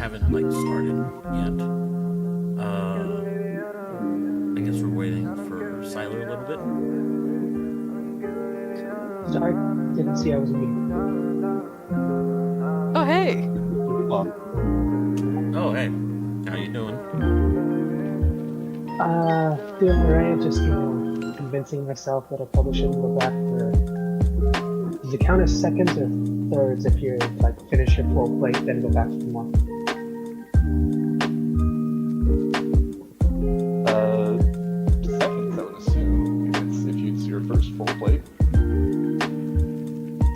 haven't started yet. I guess we're waiting for Siler a little bit. Sorry, didn't see I was muted. Oh, hey. Oh, hey. How you doing? Doing alright, just convincing myself that I probably shouldn't go back for. Does it count as seconds or thirds if you finish your full plate, then go back for more? Seconds, I would assume. If it's your first full plate.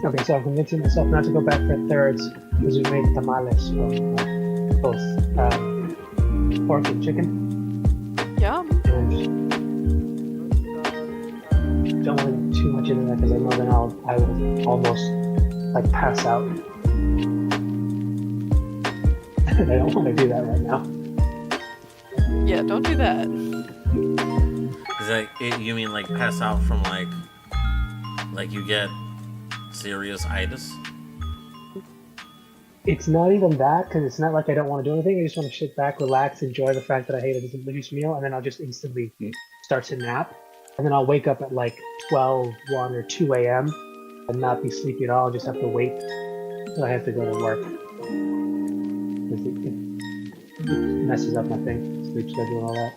Okay, so I'm convincing myself not to go back for thirds because we made tamales from both pork and chicken. Yum. And don't want to get too much into that because I know then I will almost pass out. And I don't want to do that right now. Yeah, don't do that. Is that you mean pass out from you get serious itis? It's not even that, because it's not like I don't want to do anything. I just want to sit back, relax, enjoy the fact that I hate a delicious meal, and then I'll just instantly start to nap. And then I'll wake up at 12, 1, or 2 a.m. and not be sleepy at all. I'll just have to wait till I have to go to work. It messes up my thing, sleep schedule and all that.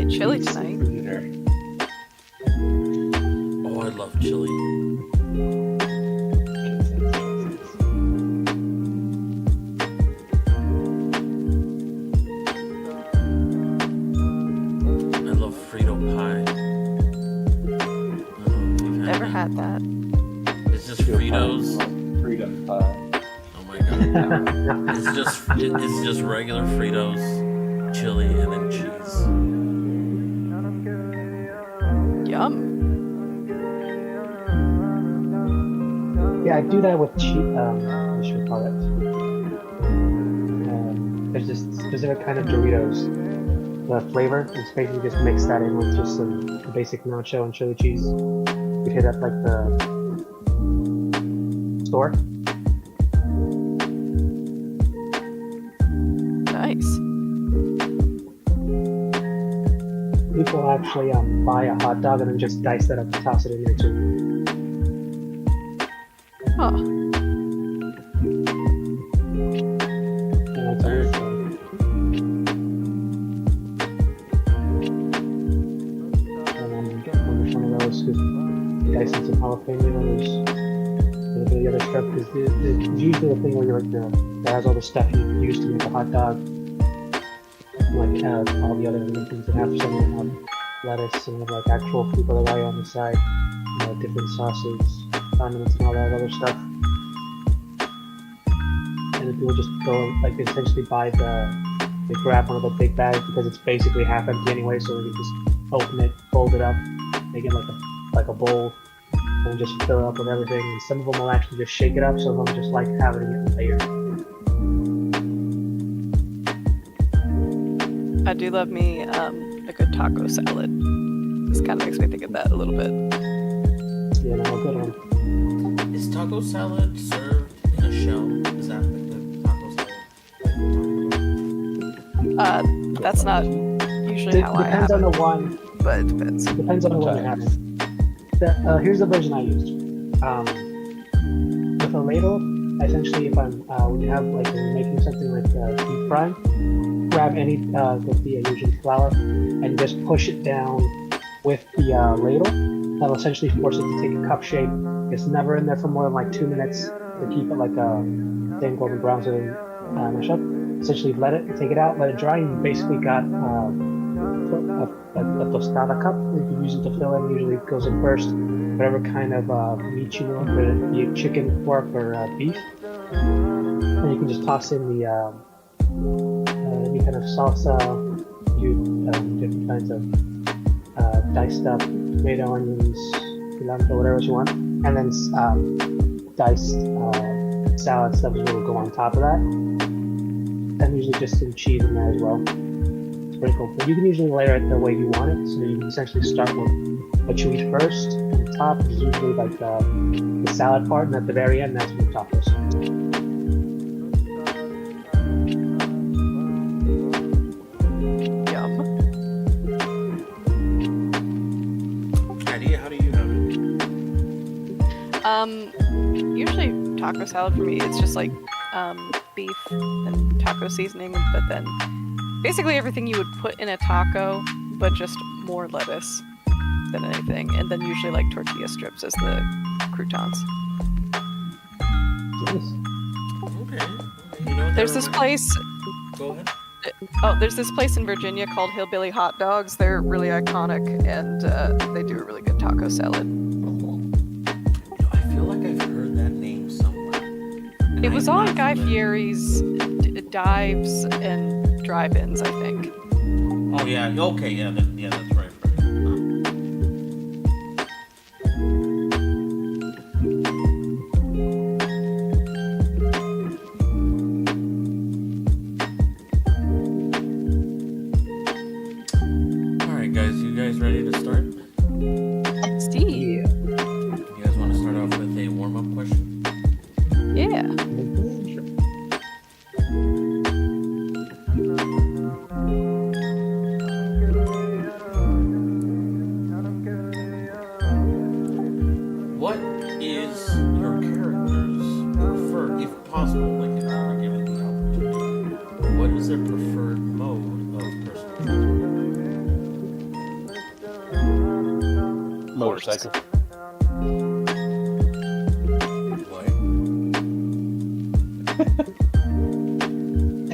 Chili tonight. Oh, I love chili. I love Frito pie. Never had that. It's just Fritos. Freedom pie. Oh my god. It's just regular Fritos, chili, and then cheese. Yum. Yeah, I do that with what should we call it? There's this specific kind of Doritos. The flavor is basically just mix that in with just some basic nacho and chili cheese. You hit up the store. Nice. People actually buy a hot dog and then just dice that up and toss it in there too. Huh. Yeah, it's a weird thing. And then get one of those who dice in some jalapeno, there's a little bit of the other stuff, because it's usually the thing where you're that has all the stuff you use to make a hot dog. All the other things that have some lettuce and actual fruit by on the side, different sauces, condiments, and all that other stuff. And then people just go essentially they grab one of the big bags because it's basically half empty anyway, so they can just open it, fold it up, make it like a bowl, and just fill it up with everything. And some of them will actually just shake it up, some of them just having it layered. I do love me a good taco salad. This kind of makes me think of that a little bit. Yeah, no, good one. Is taco salad served in a shell? Is that the taco salad? That's not usually how I have it. Depends on the one. But it depends. Depends on the one you're having. Here's the version I used. With a ladle, essentially, if I'm when you have when you're making something deep frying, grab any tortilla, usually flour, and just push it down with the ladle. That'll essentially force it to take a cup shape. It's never in there for more than 2 minutes to keep it damn golden brown so it doesn't mash up. Essentially, take it out, let it dry, and you basically got a tostada cup. You can use it to fill in. Usually, it goes in first. Whatever kind of meat you want, whether it be chicken, pork, or beef. And you can just toss in the any kind of salsa, different kinds of diced up tomato, onions, cilantro, whatever you want, and then diced salad stuff will go on top of that. And usually just some cheese in there as well. Sprinkled. But you can usually layer it the way you want it. So you can essentially start with what you eat first. On top is usually like the salad part, and at the very end, that's the tacos. Yum. Idea, how do you have it? Usually taco salad for me, it's just like beef and taco seasoning, but then basically everything you would put in a taco, but just more lettuce than anything, and then usually like tortilla strips as the croutons. Nice. Okay. You know what There's that this reminds- place. Go ahead. Oh, there's this place in Virginia called Hillbilly Hot Dogs. They're really iconic, and they do a really good taco salad. I feel like I've heard that name somewhere. And It was I'm on not Guy familiar. Fieri's dives and drive-ins, I think. Oh yeah. Okay. Yeah. That's right. All right, guys. You guys ready to start? Steve. Yeah. You guys want to start off with a warm-up question? Yeah. What is your character's preferred, if possible, like if you were given the opportunity, what is their preferred mode of personality? Motorcycle. Why?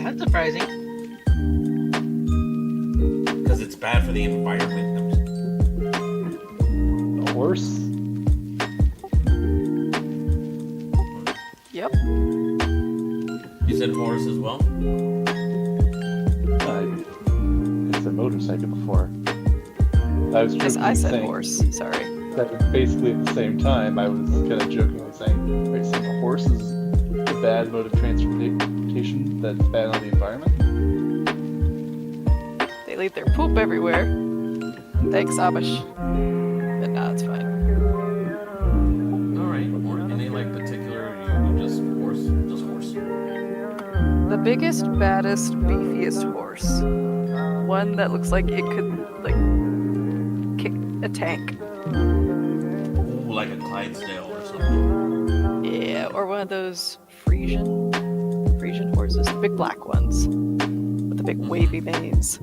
That's surprising. Because it's bad for the environment. A horse. Yep. You said horse as well? I said motorcycle before. I was Yes, jokingly I said saying horse. Sorry. that basically at the same time. I was kind of jokingly saying, are you saying a horse is a bad mode of transportation that's bad on the environment? They leave their poop everywhere. Thanks, Abish. But no, it's fine. Alright, or any like particular, you just horse? Just horse? The biggest, baddest, beefiest horse. One that looks like it could, like, kick a tank. Ooh, like a Clydesdale or something. Yeah, or one of those Frisian horses, the big black ones with the big wavy manes.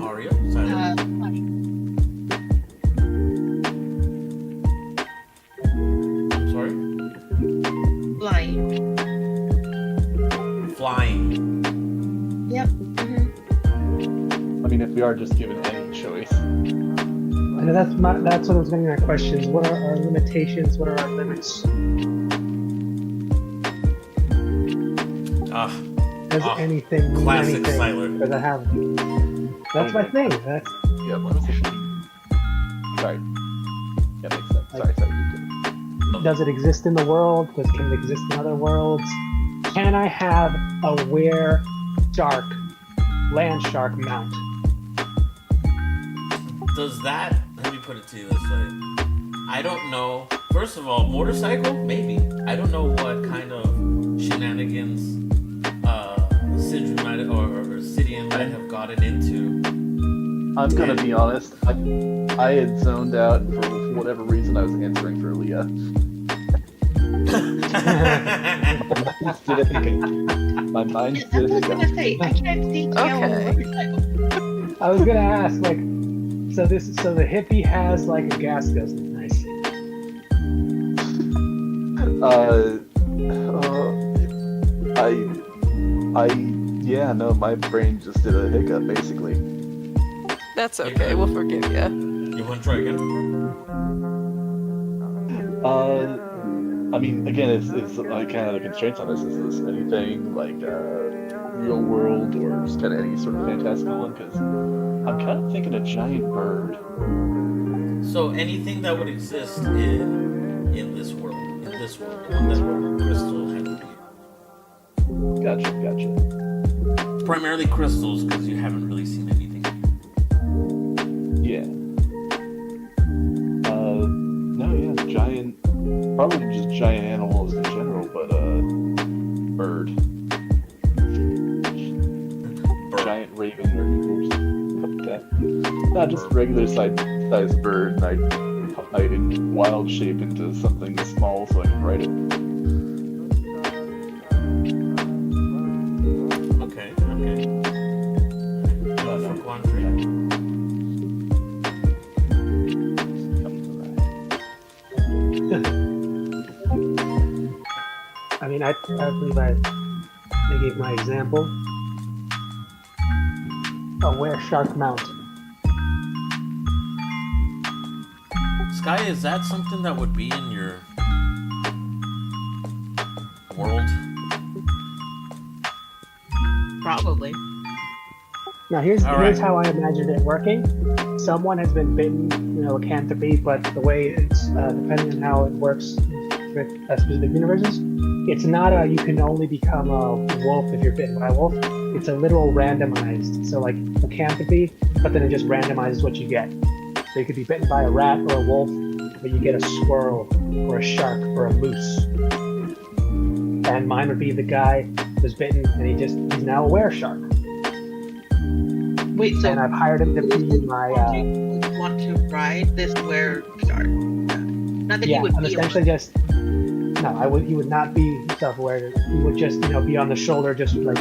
Aria? Silent? I'm sorry? Flying. Flying. Yep. I mean, if we are just given any choice. And that's what I was getting at questions. What are our limitations? What are our limits? Does Ah, anything mean classic anything? Siler. Does it have? That's my thing. That's Yeah, sorry. Yeah, makes sense. Sorry, you did. does it exist in the world? Can it exist in other worlds? Can I have a were shark, land shark mount? Does that, let me put it to you this way. I don't know. First of all, motorcycle? Maybe. I don't know what kind of shenanigans Sidra might or Sidian might have gotten into. I'm gonna be honest. I had zoned out, and for whatever reason, I was answering for Leah. My mind I did was it. gonna say, I can't see Teolt on a Okay. motorcycle. I was gonna ask, like, so the hippie has like a gas guzzler. Nice. Yeah, no, my brain just did a hiccup, basically. That's okay, we'll forgive you. You want to try again? I mean, again, it's like kind of the constraints on this. Is this anything like, real world or just kind of any sort of fantastical one? Because I'm kind of thinking a giant bird. So anything that would exist in this world, the one that Crystal had reviewed. Gotcha. It's primarily crystals because you haven't really seen anything. Yeah. No, yeah, giant. Probably just giant animals in general, but bird. Giant raven or something like that. Not just regular size bird. I wild shape into something small so I can write it. Okay. No, no. For Quandary. I mean, I believe I gave my example. Where Shark Mountain. Sky, is that something that would be in your world? Probably. Now here's Alright. how I imagined it working. Someone has been bitten, lycanthropy, but the way it's depending on how it works with specific universes, it's not you can only become a wolf if you're bitten by a wolf. It's a literal randomized. So like lycanthropy, but then it just randomizes what you get. So you could be bitten by a rat or a wolf, but you get a squirrel or a shark or a moose. And mine would be the guy who's bitten and he's now a were-shark. Wait, so And I've hired him to be my you want to ride this were shark? Not that he yeah. would I'm be essentially just no. He would not be self-aware. He would just be on the shoulder, just like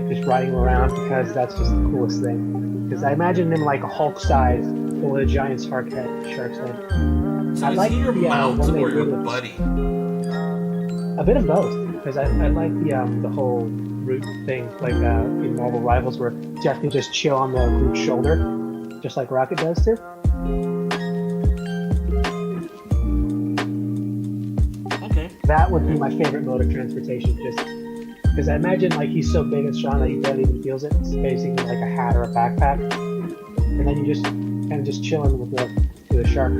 just riding him around because that's just the coolest thing. Because I imagine him like a Hulk size with a giant shark's head. So I is like he your the, mount when they or do your it. buddy? A bit of both, because I like the whole root thing, like in Marvel Rivals, where Jeff can just chill on the Groot's shoulder, just like Rocket does too. Okay. That would be my favorite mode of transportation, just because I imagine like he's so big and strong that he barely even feels it. It's basically like a hat or a backpack, and then you just kind of just chilling with the shark.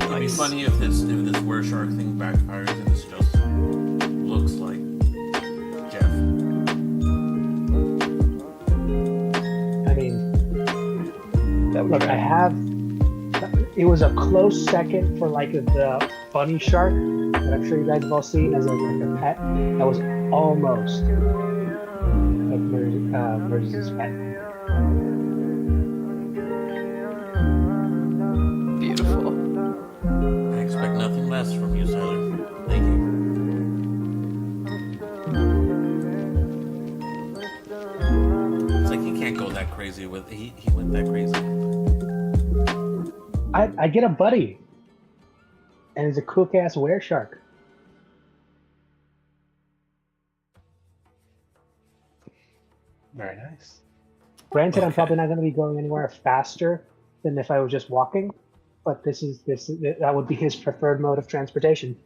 It'd be funny if this were shark thing backfires and it's just looks like Jeff. I mean, That would look, track. I have. It was a close second for like the bunny shark that I'm sure you guys have all seen as like a pet. That was almost like Merce's pet. Beautiful. I expect nothing less from you, Tyler. Thank you. It's like he can't go that crazy with he went that crazy. I get a buddy, and it's a cook-ass were shark. Very nice. Granted, I'm Okay. probably not going to be going anywhere faster than if I was just walking, but that would be his preferred mode of transportation.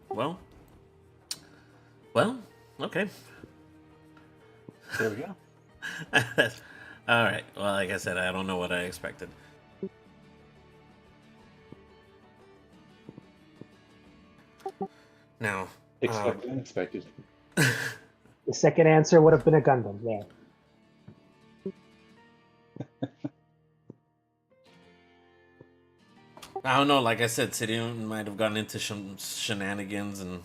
Well, okay. There we go. All right. Well, like I said, I don't know what I expected. Now, Expected, unexpected. The second answer would have been a Gundam there. I don't know. Like I said, Sidian might have gotten into shenanigans and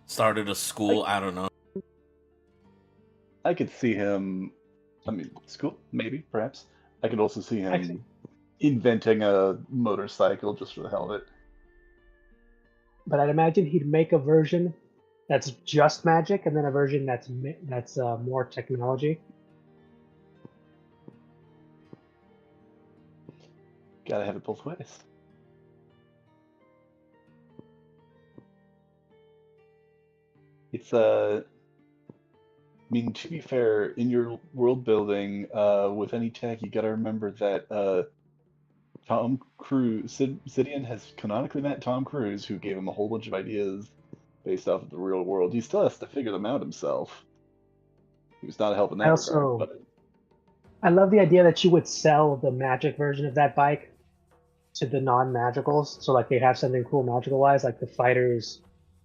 started a school. I don't know. I could see him. I mean, school, maybe, perhaps. I could also see him Actually- inventing a motorcycle just for the hell of it. But I'd imagine he'd make a version that's just magic, and then a version that's more technology. Gotta have it both ways. It's mean, to be fair, in your world building, with any tech, you gotta remember that Tom Cruise, Sidian has canonically met Tom Cruise, who gave him a whole bunch of ideas based off of the real world. He still has to figure them out himself. He was not a help in I that regard, also but I love the idea that you would sell the magic version of that bike to the non-magicals. So like they have something cool magical wise, like the fighters,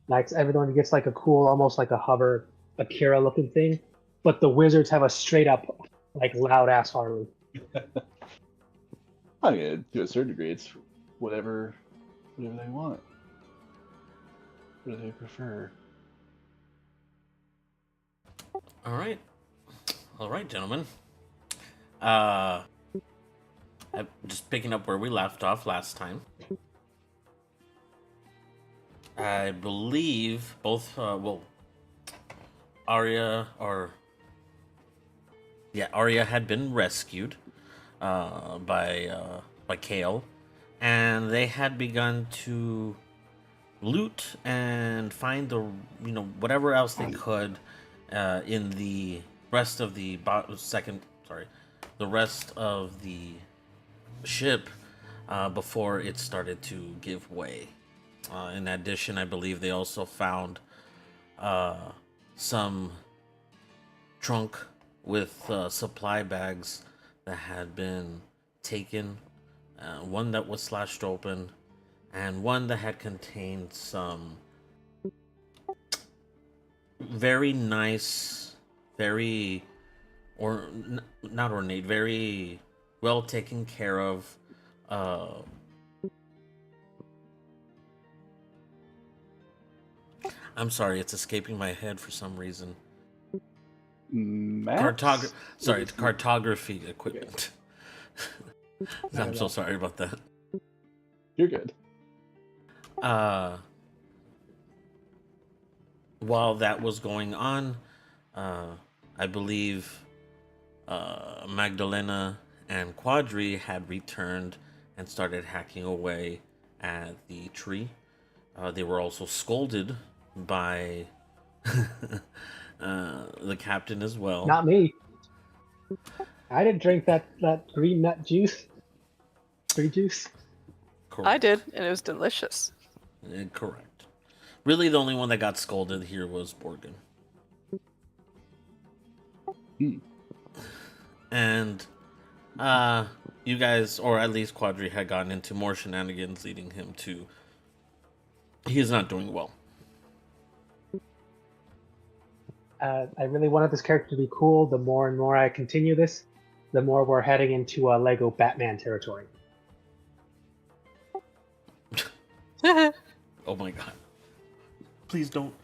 knights, everyone gets like a cool, almost like a hover Akira looking thing. But the wizards have a straight up like loud ass Harley. I mean, to a certain degree, it's whatever they want. What do they prefer? All right, gentlemen. I'm just picking up where we left off last time. I believe both, Arya had been rescued by Kale, and they had begun to loot and find the whatever else they could in the rest of the rest of the ship before it started to give way. In addition, I believe they also found some trunk with supply bags that had been taken, one that was slashed open, and one that had contained some very nice, very not ornate, very well taken care of I'm sorry, it's escaping my head for some reason. Maps? It's cartography equipment. I'm so sorry about that. You're good. While that was going on, I believe Magdalena and Quadri had returned and started hacking away at the tree. They were also scolded by the captain as well. Not me. I didn't drink that green nut juice. Free juice. Correct. I did, and it was delicious. Correct. Really, the only one that got scolded here was Borgen. And you guys, or at least Quadri, had gotten into more shenanigans, leading him to... He is not doing well. I really wanted this character to be cool. The more and more I continue this, the more we're heading into Lego Batman territory. Oh my god. Please don't.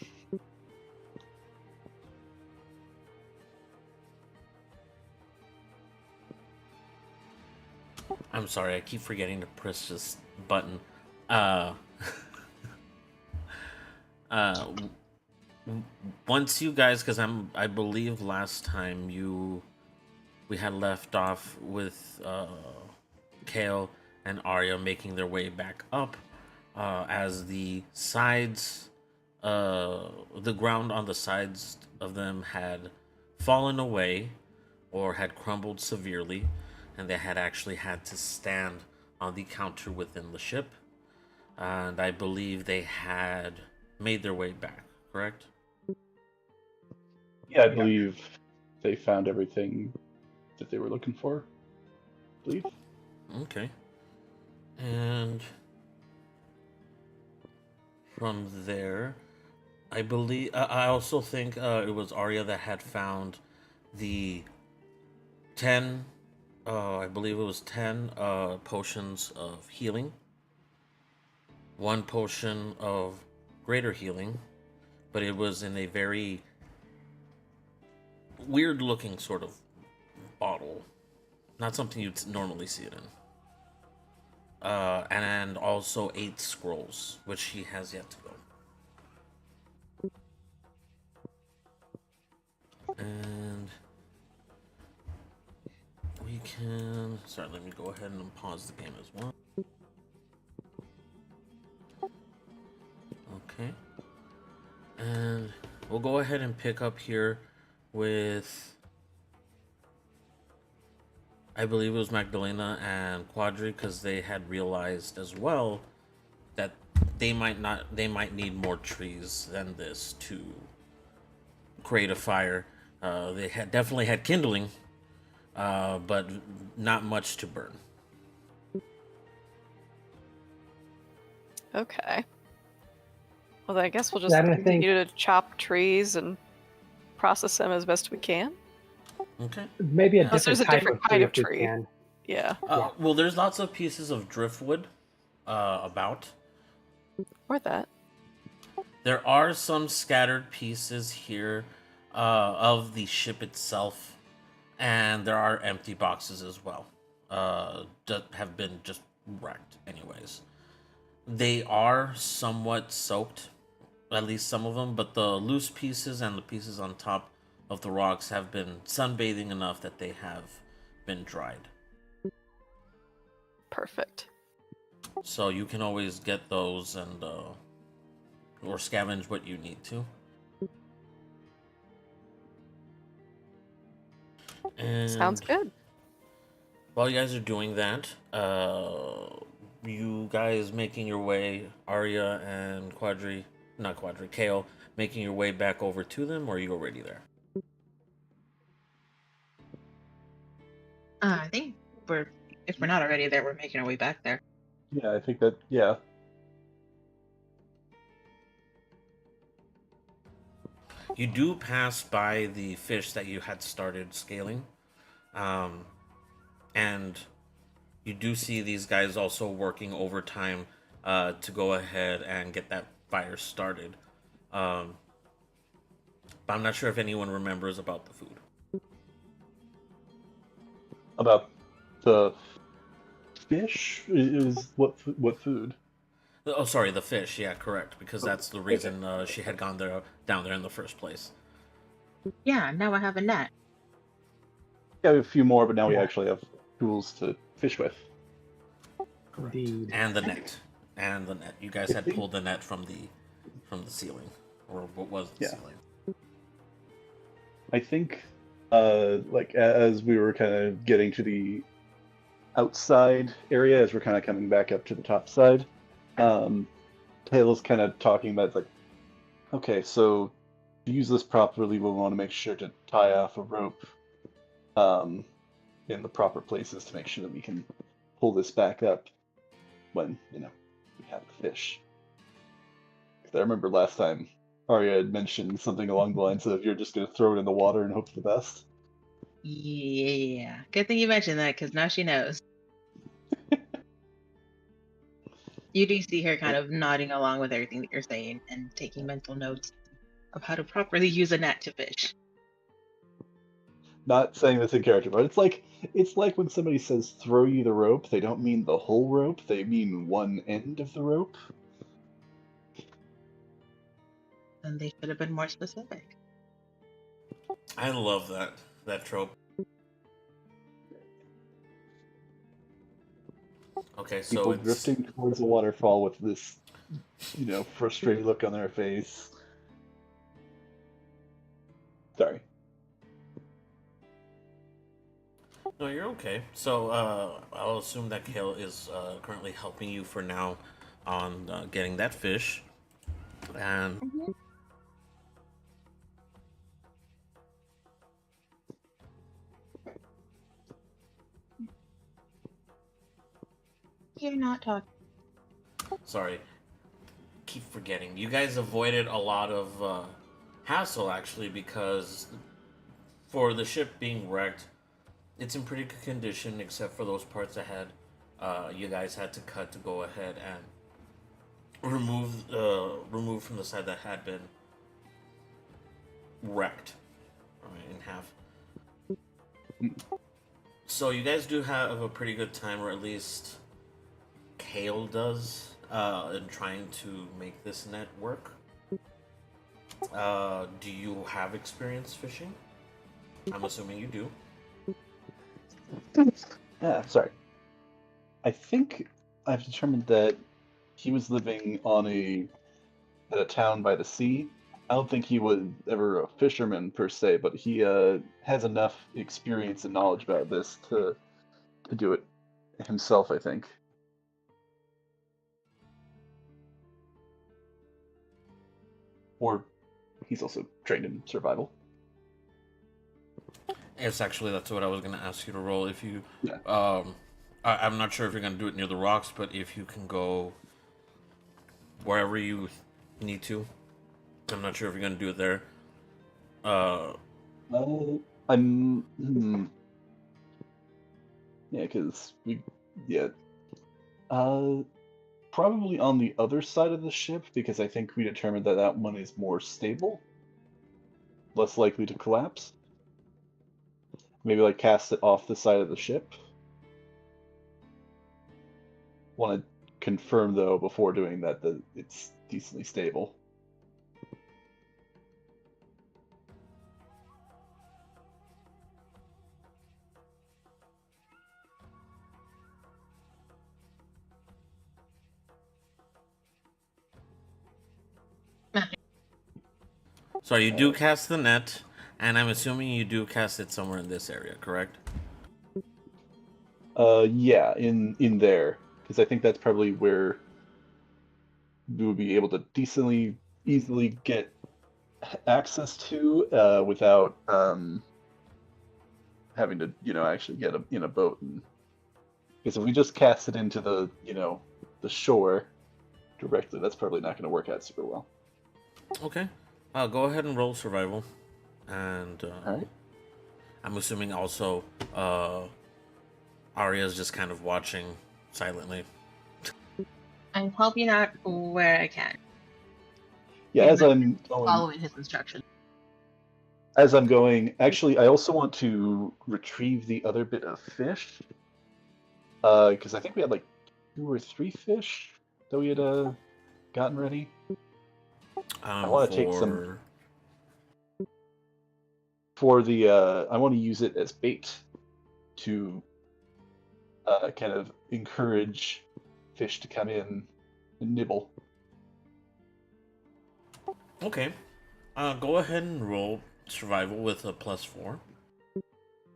I'm sorry, I keep forgetting to press this button. Once you guys, because I believe last time we had left off with Kale and Arya making their way back up, as the sides, the ground on the sides of them had fallen away or had crumbled severely, and they had actually had to stand on the counter within the ship. And I believe they had made their way back, correct? Yeah, I believe they found everything that they were looking for. I believe. Okay. And from there, I believe I also think it was Arya that had found the 10. I believe it was 10 potions of healing. 1 potion of greater healing, but it was in a very weird looking sort of bottle. Not something you'd normally see it in. And also 8 scrolls, which he has yet to go. And we can... Sorry, let me go ahead and pause the game as well. Okay. And we'll go ahead and pick up here with, I believe it was Magdalena and Quadri, because they had realized as well that they might need more trees than this to create a fire. They had definitely had kindling, but not much to burn. Okay. Well, then I guess we'll just That I continue to chop trees and process them as best we can. Okay. Maybe a Unless different there's a type different of kind of tree if tree. we can. Yeah. Yeah. Well, there's lots of pieces of driftwood about. Or that. There are some scattered pieces here of the ship itself, and there are empty boxes as well that have been just wrecked anyways. They are somewhat soaked, at least some of them, but the loose pieces and the pieces on top of the rocks have been sunbathing enough that they have been dried. Perfect. So you can always get those and or scavenge what you need to. And Sounds good. while you guys are doing that, you guys making your way, Arya and Kale, making your way back over to them, or are you already there? I think if we're not already there, we're making our way back there. Yeah, I think that. Yeah. You do pass by the fish that you had started scaling, and you do see these guys also working overtime to go ahead and get that fire started. But I'm not sure if anyone remembers about the food. About the fish is what food? Oh, sorry, the fish. Yeah, correct. Because that's the reason she had gone down there in the first place. Yeah, now I have a net. Yeah, we have a few more, but now we actually have tools to fish with. Indeed. And the net. You guys had pulled the net from the ceiling, or what was the ceiling? I think, like as we were kind of getting to the outside area, as we're kind of coming back up to the top side, Taylor's kind of talking about, like, okay, so to use this properly, we'll want to make sure to tie off a rope in the proper places to make sure that we can pull this back up when, we have the fish. 'Cause I remember last time Arya had mentioned something along the lines of, you're just going to throw it in the water and hope for the best. Yeah, good thing you mentioned that, because now she knows. You do see her kind of nodding along with everything that you're saying and taking mental notes of how to properly use a net to fish. Not saying this in character, but it's like when somebody says throw you the rope, they don't mean the whole rope, they mean one end of the rope. And they should have been more specific. I love that trope. Okay, so People it's drifting towards the waterfall with this, frustrated look on their face. Sorry. No, you're okay. So I'll assume that Kale is currently helping you for now on getting that fish, and You're not talking. sorry, keep forgetting. You guys avoided a lot of hassle actually, because for the ship being wrecked, it's in pretty good condition except for those parts that had you guys had to cut to go ahead and remove from the side that had been wrecked in half. So you guys do have a pretty good time, or at least Kale does, in trying to make this net work. Do you have experience fishing? I'm assuming you do. Yeah, sorry. I think I've determined that he was living at a town by the sea, I don't think he was ever a fisherman per se, but he has enough experience and knowledge about this to do it himself, I think. Or he's also trained in survival. Yes, actually, that's what I was gonna ask you to roll. If you, Yeah. I'm not sure if you're gonna do it near the rocks, but if you can go wherever you need to, I'm not sure if you're gonna do it there. I'm yeah, because probably on the other side of the ship, because I think we determined that that one is more stable, less likely to collapse. Maybe like cast it off the side of the ship. Want to confirm though before doing that it's decently stable. So you do cast the net, and I'm assuming you do cast it somewhere in this area, correct? Yeah, in there, because I think that's probably where we would be able to decently easily get access to without having to actually get in a boat. Because if we just cast it into the the shore directly, that's probably not going to work out super well. Okay. Go ahead and roll survival, and All right. I'm assuming also Arya's just kind of watching silently. I'm helping out where I can. Yeah, And as I'm going, following his instructions. actually, I also want to retrieve the other bit of fish. Because I think we had like 2 or 3 fish that we had gotten ready. I want to take some for the. I want to use it as bait to kind of encourage fish to come in and nibble. Okay. Go ahead and roll survival with a +4.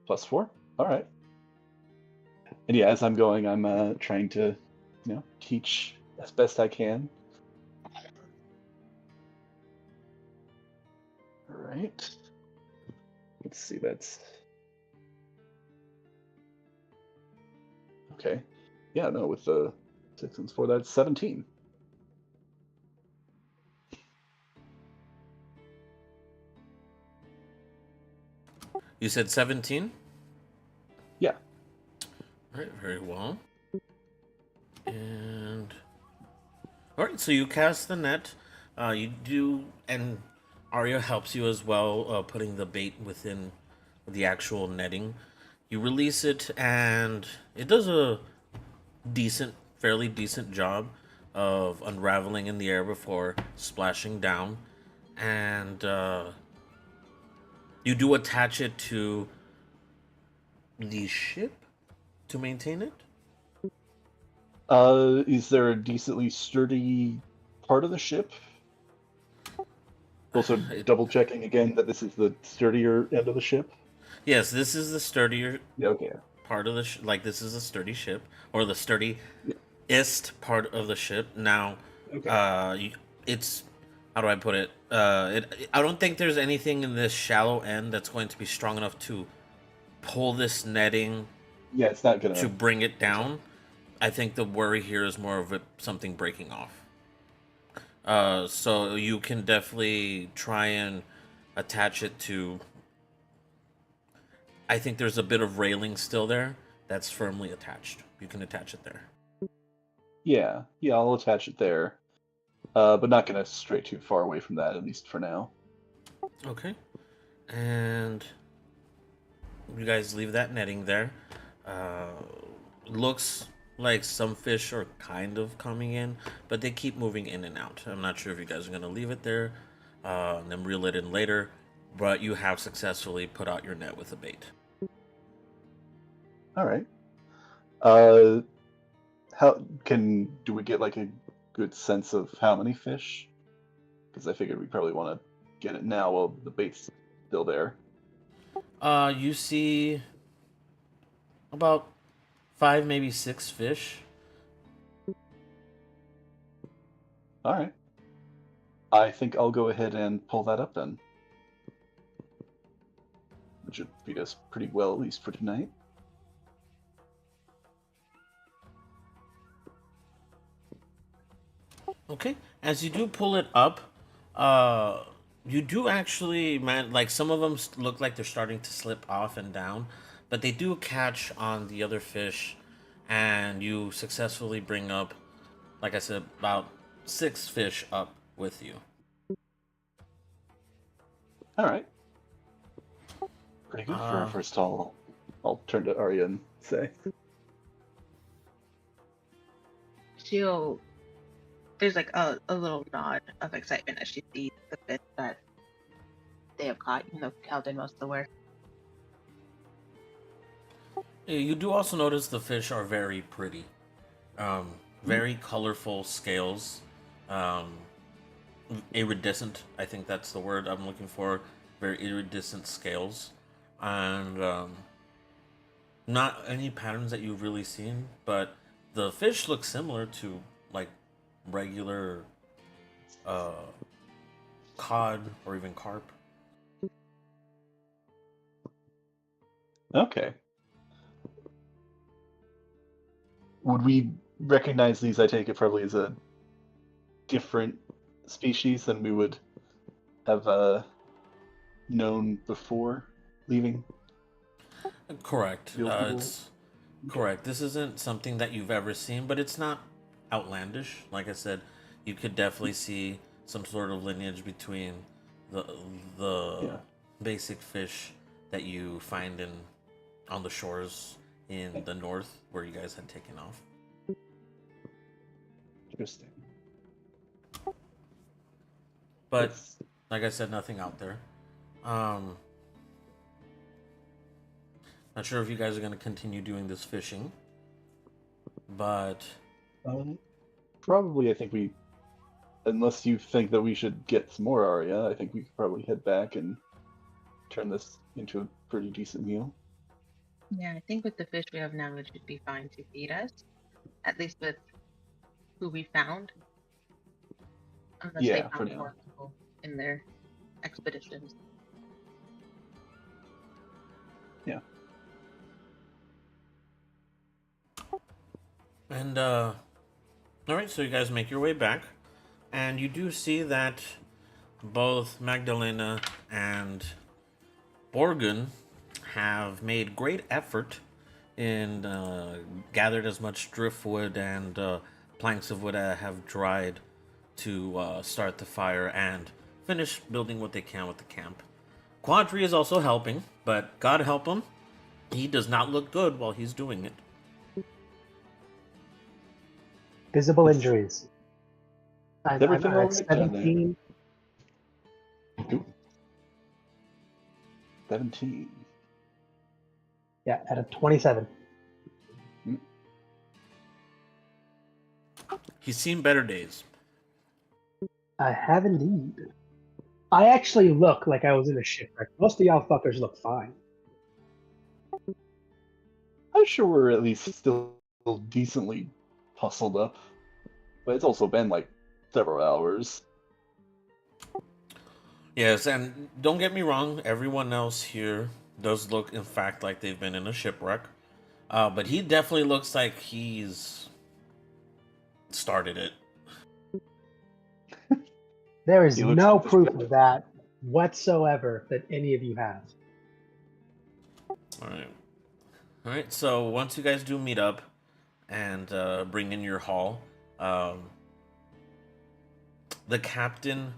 +4. All right. And yeah, as I'm going, I'm trying to, teach as best I can. All right. Let's see. That's okay. Yeah, no, with the 6 and 4, that's 17. You said 17? Yeah. All right, very well. And all right, so you cast the net. You do, and Arya helps you as well, putting the bait within the actual netting. You release it, and it does a fairly decent job of unraveling in the air before splashing down. And you do attach it to the ship to maintain it. Is there a decently sturdy part of the ship? Also, double checking again that this is the sturdier end of the ship. Yes, this is the sturdier Yeah, okay. part of the like this is a sturdy ship, or the sturdiest part of the ship. Now, Okay. it's, how do I put it? I don't think there's anything in this shallow end that's going to be strong enough to pull this netting Yeah, it's not gonna. to bring it down. I think the worry here is more of something breaking off. So you can definitely try and attach it to. I think there's a bit of railing still there that's firmly attached. You can attach it there. Yeah, I'll attach it there, but not gonna stray too far away from that, at least for now. Okay, and you guys leave that netting there. Looks like some fish are kind of coming in, but they keep moving in and out. I'm not sure if you guys are gonna leave it there and then reel it in later, but you have successfully put out your net with a bait. All right. Do we get like a good sense of how many fish? Because I figured we probably want to get it now while the bait's still there. You see about 5, maybe 6 fish. All right. I think I'll go ahead and pull that up then. Which should feed us pretty well, at least for tonight. Okay. As you do pull it up, you do actually, man, like some of them look like they're starting to slip off and down, but they do catch on the other fish, and you successfully bring up, like I said, about 6 fish up with you. All right. Pretty good for a first haul. I'll turn to Arya and say. There's like a little nod of excitement as she sees the fish that they have caught, even though Cal did most of the work. You do also notice the fish are very pretty. Very colorful scales. Iridescent, I think that's the word I'm looking for. Very iridescent scales. And not any patterns that you've really seen, but the fish look similar to like regular cod or even carp. Okay. Would we recognize these, I take it, probably as a different species than we would have known before leaving? Correct. Field It's correct. This isn't something that you've ever seen, but it's not outlandish. Like I said, you could definitely see some sort of lineage between the basic fish that you find on the shores in the north where you guys had taken off. Interesting. But Yes. like I said, nothing out there. Not sure if you guys are going to continue doing this fishing, but Probably, I think unless you think that we should get some more Arya, I think we could probably head back and turn this into a pretty decent meal. Yeah, I think with the fish we have now, it should be fine to feed us. At least with who we found. Unless Yeah, they for found now. more people in their expeditions. Yeah. And all right, so you guys make your way back, and you do see that both Magdalena and Borgen have made great effort in gathered as much driftwood and planks of wood that have dried to start the fire and finish building what they can with the camp. Quadri is also helping, but God help him, he does not look good while he's doing it. Visible injuries. I'm everything at all right down there? 17. Ooh. 17. Yeah, at a 27. He's seen better days. I have indeed. I actually look like I was in a shipwreck. Most of y'all fuckers look fine. I'm sure we're at least still decently hustled up, but it's also been like several hours. Yes, and don't get me wrong, everyone else here does look, in fact, like they've been in a shipwreck. But he definitely looks like he's started it. There is He looks no like this proof guy. of that whatsoever that any of you have. All right. So once you guys do meet up and bring in your haul, the captain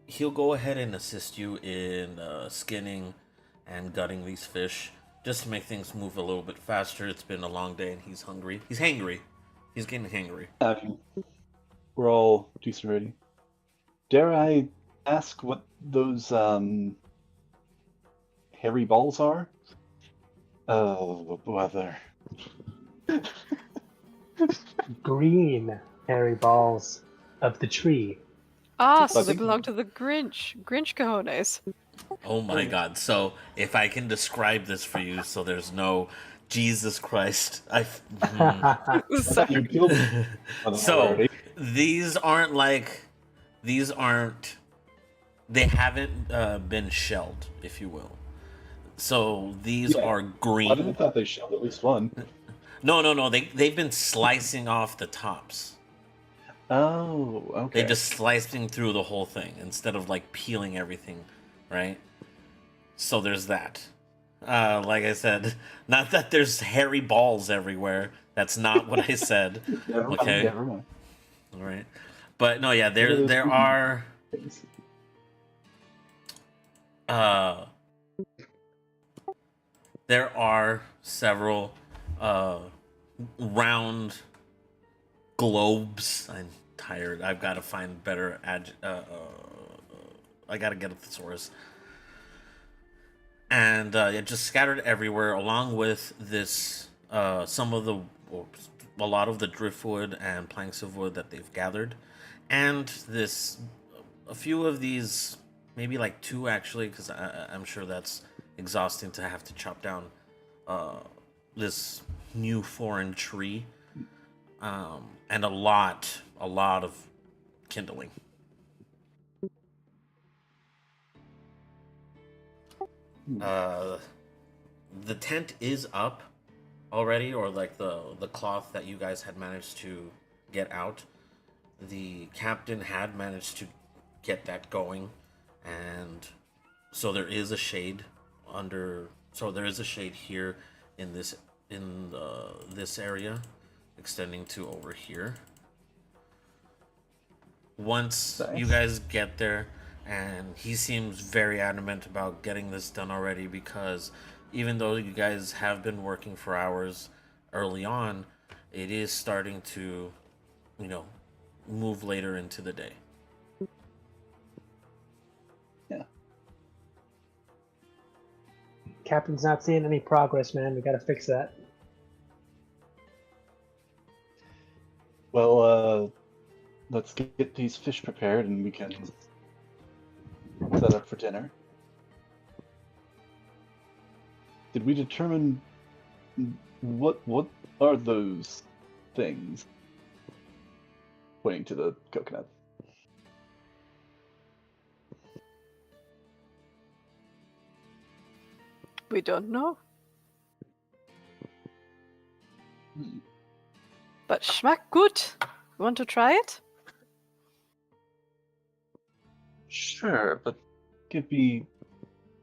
he'll go ahead and assist you in skinning and gutting these fish just to make things move a little bit faster. It's been a long day and he's hungry. He's hangry. He's getting hangry. We're all decent ready. Dare I ask what those hairy balls are? Oh, brother. Green hairy balls of the tree. Ah, So so I they think- belong to the Grinch. Grinch cojones. Oh my God! So if I can describe this for you, so there's no Jesus Christ. Sorry. You killed them So already. these aren't like these aren't. They haven't been shelled, if you will. So these Yeah. are I green. thought they shelled at least one. No. They've been slicing off the tops. Oh, okay. They just slicing through the whole thing instead of like peeling everything, right? So there's that. Like I said, not that there's hairy balls everywhere. That's not what I said. Never mind, Okay. never mind. All right. But no, yeah, What are those there green are things? uh there are several round globes. I'm tired. I've got to find better I got to get a thesaurus. And it just scattered everywhere, along with this some of the or a lot of the driftwood and planks of wood that they've gathered, and this a few of these, maybe like two actually, because I'm sure that's exhausting to have to chop down this new foreign tree, and a lot of kindling. The tent is up already, or like the cloth that you guys had managed to get out. The captain had managed to get that going, and so there is a shade under. So there is a shade here in this area, extending to over here. Once Nice. you guys get there, and he seems very adamant about getting this done already, because even though you guys have been working for hours early on, it is starting to, move later into the day. Yeah. Captain's not seeing any progress, man. We gotta fix that. Well, let's get these fish prepared and we can set up for dinner. Did we determine what are those things? Pointing to the coconut. We don't know. Hmm. But schmack good. You want to try it? Sure, but give me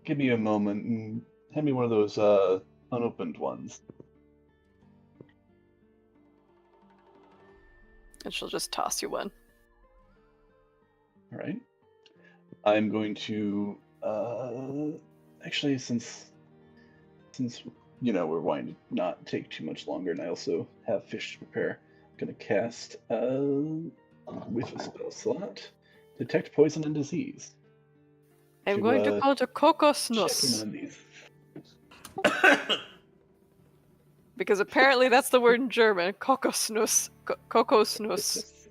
a moment and hand me one of those unopened ones. And she'll just toss you one. All right. I'm going to actually, since we're wanting to not take too much longer, and I also have fish to prepare, I'm gonna cast with a spell slot, detect poison and disease. I'm going to call it a Check in kokosnuss. on these. Because apparently that's the word in German. Kokosnuss. Kokosnuss.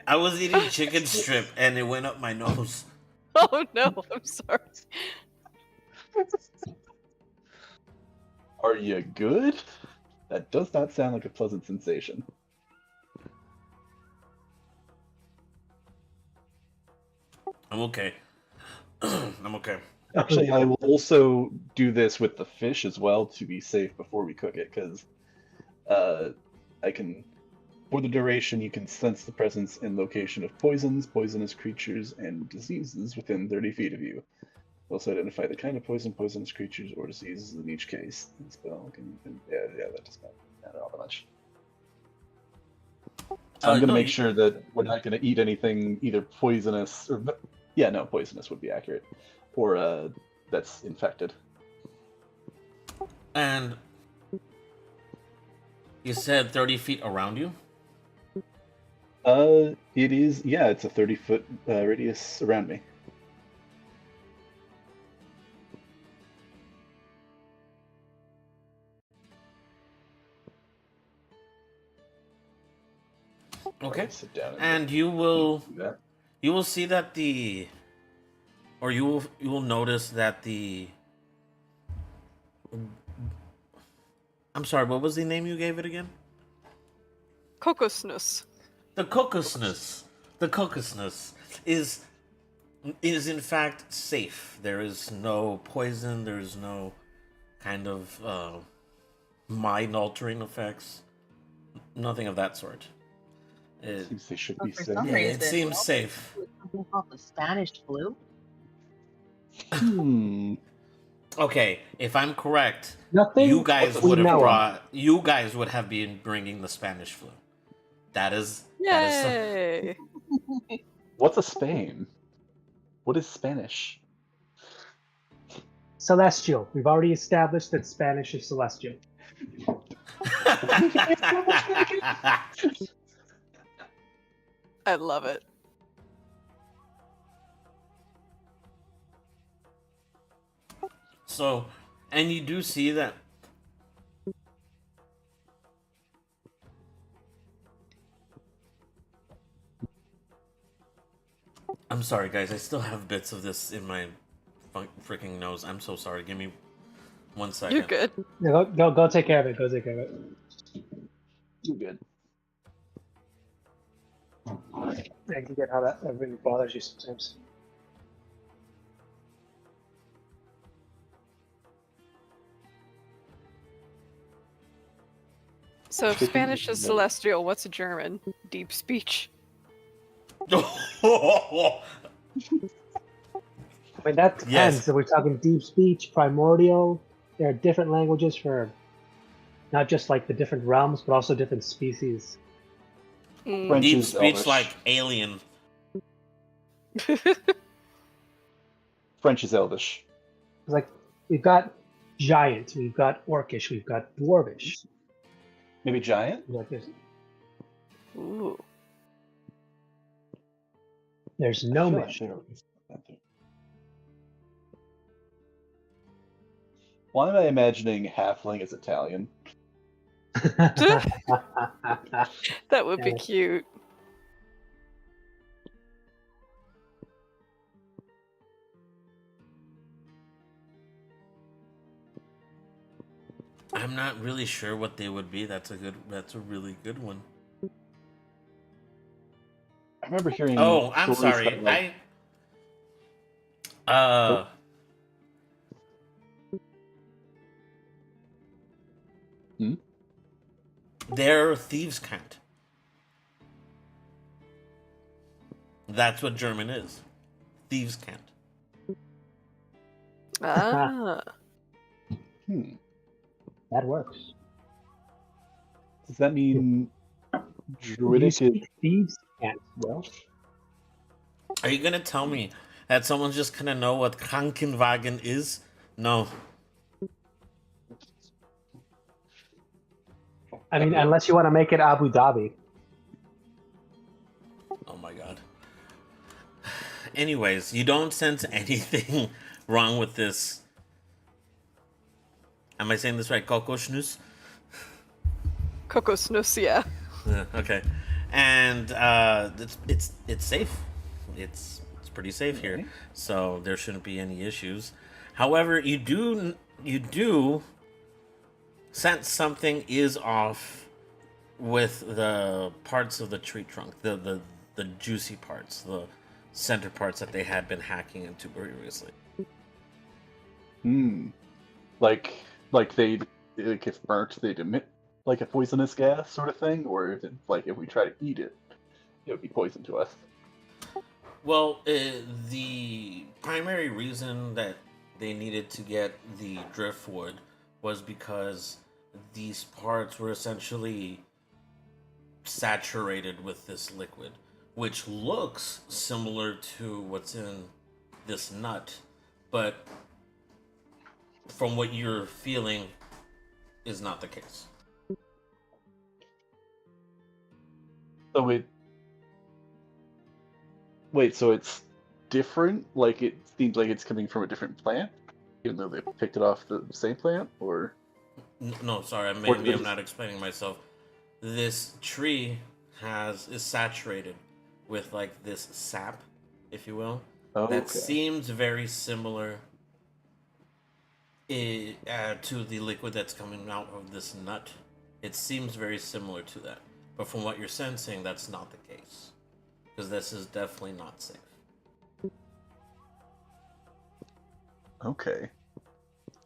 I was eating chicken strip and it went up my nose. Oh no, I'm sorry. Are you good? That does not sound like a pleasant sensation. I'm okay. I'm okay. Actually, I will also do this with the fish as well to be safe before we cook it, because I can, for the duration, you can sense the presence and location of poisons, poisonous creatures, and diseases within 30 feet of you. Also identify the kind of poison, poisonous creatures, or diseases in each case. The spell yeah, that does not matter all that much. So I'm going to make sure that we're not going to eat anything either poisonous or poisonous would be accurate, or that's infected. And you said 30 feet around you? It is, it's a 30-foot radius around me. Okay. Sit down And you will you will see that you will notice that I'm sorry, what was the name you gave it again? Kokosnuss. The cocosnus is in fact safe. There is no poison. There is no kind of mind-altering effects. Nothing of that sort. It, Seems they should But be for safe. some yeah, reason, it seems safe. something called the Spanish flu. Hmm. Okay, if I'm correct, Nothing you guys we would have know of. brought. You guys would have been bringing the Spanish flu. That is. Yay! What's a Spain? What is Spanish? Celestial. We've already established that Spanish is celestial. I love it. So, and you do see that. I'm sorry, guys. I still have bits of this in my freaking nose. I'm so sorry. Give me 1 second. You're good. Yeah, go take care of it. Go take care of it. You're good. I can get how that really bothers you sometimes. So if Spanish is celestial, what's a German? Deep speech. I mean, that depends. Yes. So we're talking deep speech, primordial. There are different languages for not just like the different realms, but also different species. Mm. French Deep is speech Elvish. like alien. French is Elvish. It's like we've got giant, we've got orcish, we've got dwarvish. Maybe giant? Like Ooh. there's I feel no like there is that there. Why am I imagining halfling as Italian? That would be Yeah. cute. I'm not really sure what they would be. That's a really good one. I remember hearing. Oh, I'm stories sorry. about, like, They're thieves' cant. That's what German is. Thieves' cant. Ah. That works. Does that mean You druidic is speak thieves' cant, well. Are you gonna tell me that someone's just gonna know what Krankenwagen is? No. I mean, unless you want to make it Abu Dhabi. Oh my god. Anyways, you don't sense anything wrong with this. Am I saying this right? Kokosnuss? Kokosnuss, yeah. Yeah, okay. And it's safe. It's pretty safe here, so there shouldn't be any issues. However, you do sense something is off with the parts of the tree trunk, the juicy parts, the center parts that they had been hacking into previously. like if burnt they'd emit like a poisonous gas sort of thing, or if it, like if we try to eat it, it would be poison to us. Well, the primary reason that they needed to get the driftwood was because these parts were essentially saturated with this liquid, which looks similar to what's in this nut, but from what you're feeling is not the case. So so it's different? Like it seems like it's coming from a different plant, even though they picked it off the same plant, or? No, sorry, Or maybe did I'm it- not explaining myself. This tree is saturated with like this sap if you will, Oh, that okay. seems very similar to the liquid that's coming out of this nut. It seems very similar to that. But from what you're sensing, that's not the case. Because this is definitely not safe. Okay.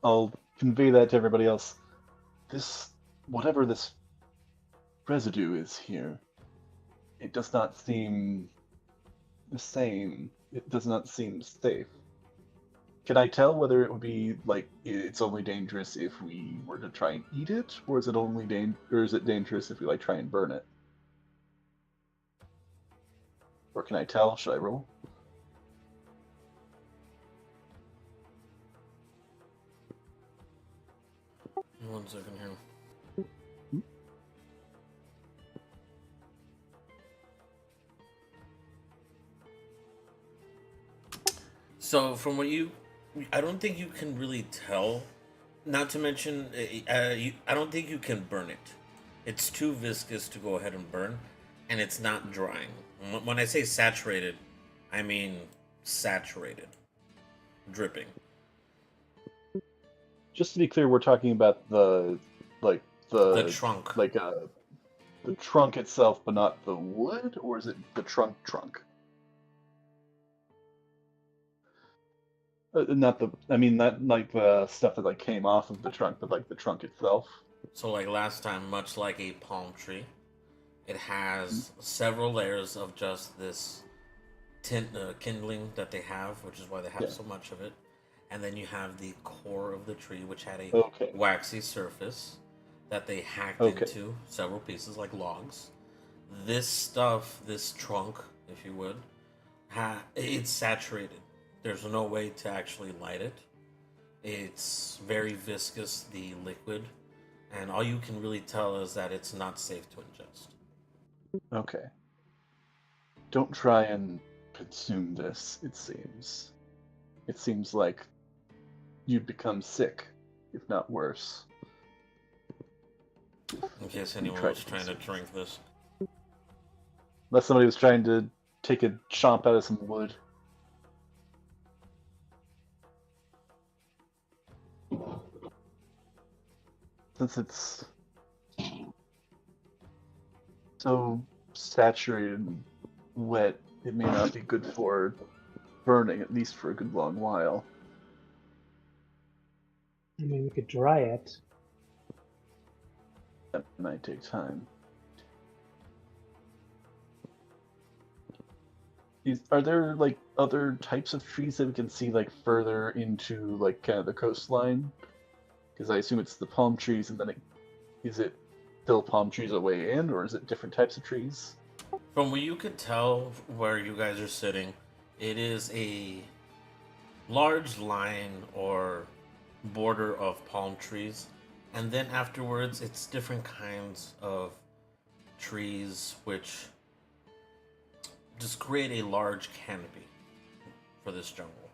I'll convey that to everybody else. Whatever this residue is here, it does not seem the same. It does not seem safe. Can I tell whether it would be like it's only dangerous if we were to try and eat it, or is it or is it dangerous if we like try and burn it? Or can I tell? Should I roll? One second here. So, from what I don't think you can really tell. Not to mention, I don't think you can burn it. It's too viscous to go ahead and burn, and it's not drying. When I say saturated, I mean saturated, dripping. Just to be clear, we're talking about the Trunk. the trunk itself, but not the wood, or is it the trunk? Not the. I mean, not like the stuff that like came off of the trunk, but like the trunk itself. So, like last time, much like a palm tree, it has several layers of just this kindling that they have, which is why they have so much of it. And then you have the core of the tree, which had a waxy surface that they hacked into several pieces like logs. This stuff, this trunk, if you would, it's saturated. There's no way to actually light it. It's very viscous, the liquid, and all you can really tell is that it's not safe to ingest. Okay. Don't try and consume this, it seems. It seems like you'd become sick, if not worse. In case anyone was trying to drink this. Unless somebody was trying to take a chomp out of some wood. Since it's so saturated and wet, it may not be good for burning, at least for a good long while. I mean, we could dry it. That might take time. Are there like other types of trees that we can see like further into like kind of the coastline? Because I assume it's the palm trees, and then is it still palm trees away in, or is it different types of trees? From what you could tell where you guys are sitting, it is a large line or border of palm trees, and then afterwards it's different kinds of trees which just create a large canopy for this jungle.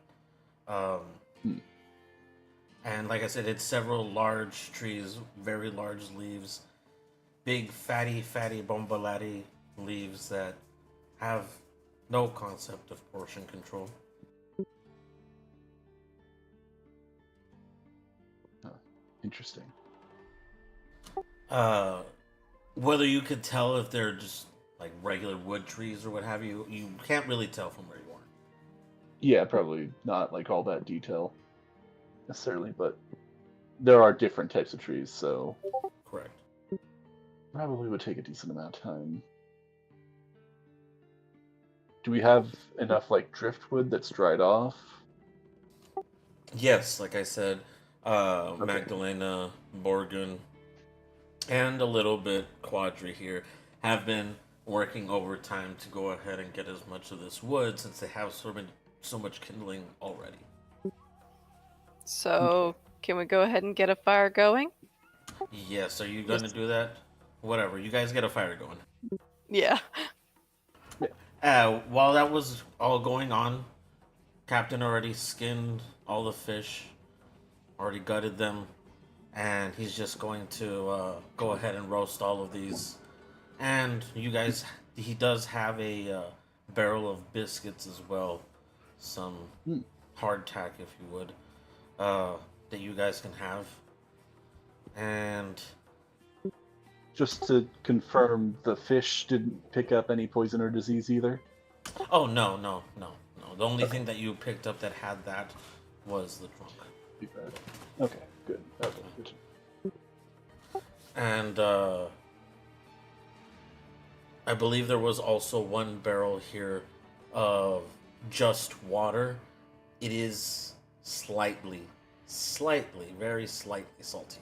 And like I said, it's several large trees, very large leaves, big fatty bombalati leaves that have no concept of portion control. Interesting. Whether you could tell if they're just like regular wood trees or what have you, you can't really tell from where you are. Yeah, probably not like all that detail necessarily, but there are different types of trees, so Correct. probably would take a decent amount of time. Do we have enough like driftwood that's dried off? Yes, like I said, Magdalena, Borgun, and a little bit Quadri here have been working overtime to go ahead and get as much of this wood since they have so much kindling already. So, can we go ahead and get a fire going? Yes, are you going to do that? Whatever, you guys get a fire going. Yeah. While that was all going on, Captain already skinned all the fish, already gutted them, and he's just going to go ahead and roast all of these. And you guys, he does have a barrel of biscuits as well. Some hardtack, if you would, that you guys can have. And Just to confirm, the fish didn't pick up any poison or disease either? oh no. The only thing that you picked up that had that was the trunk. Too bad. Okay, good. Okay, good. And I believe there was also one barrel here of just water. It is slightly, very slightly salty.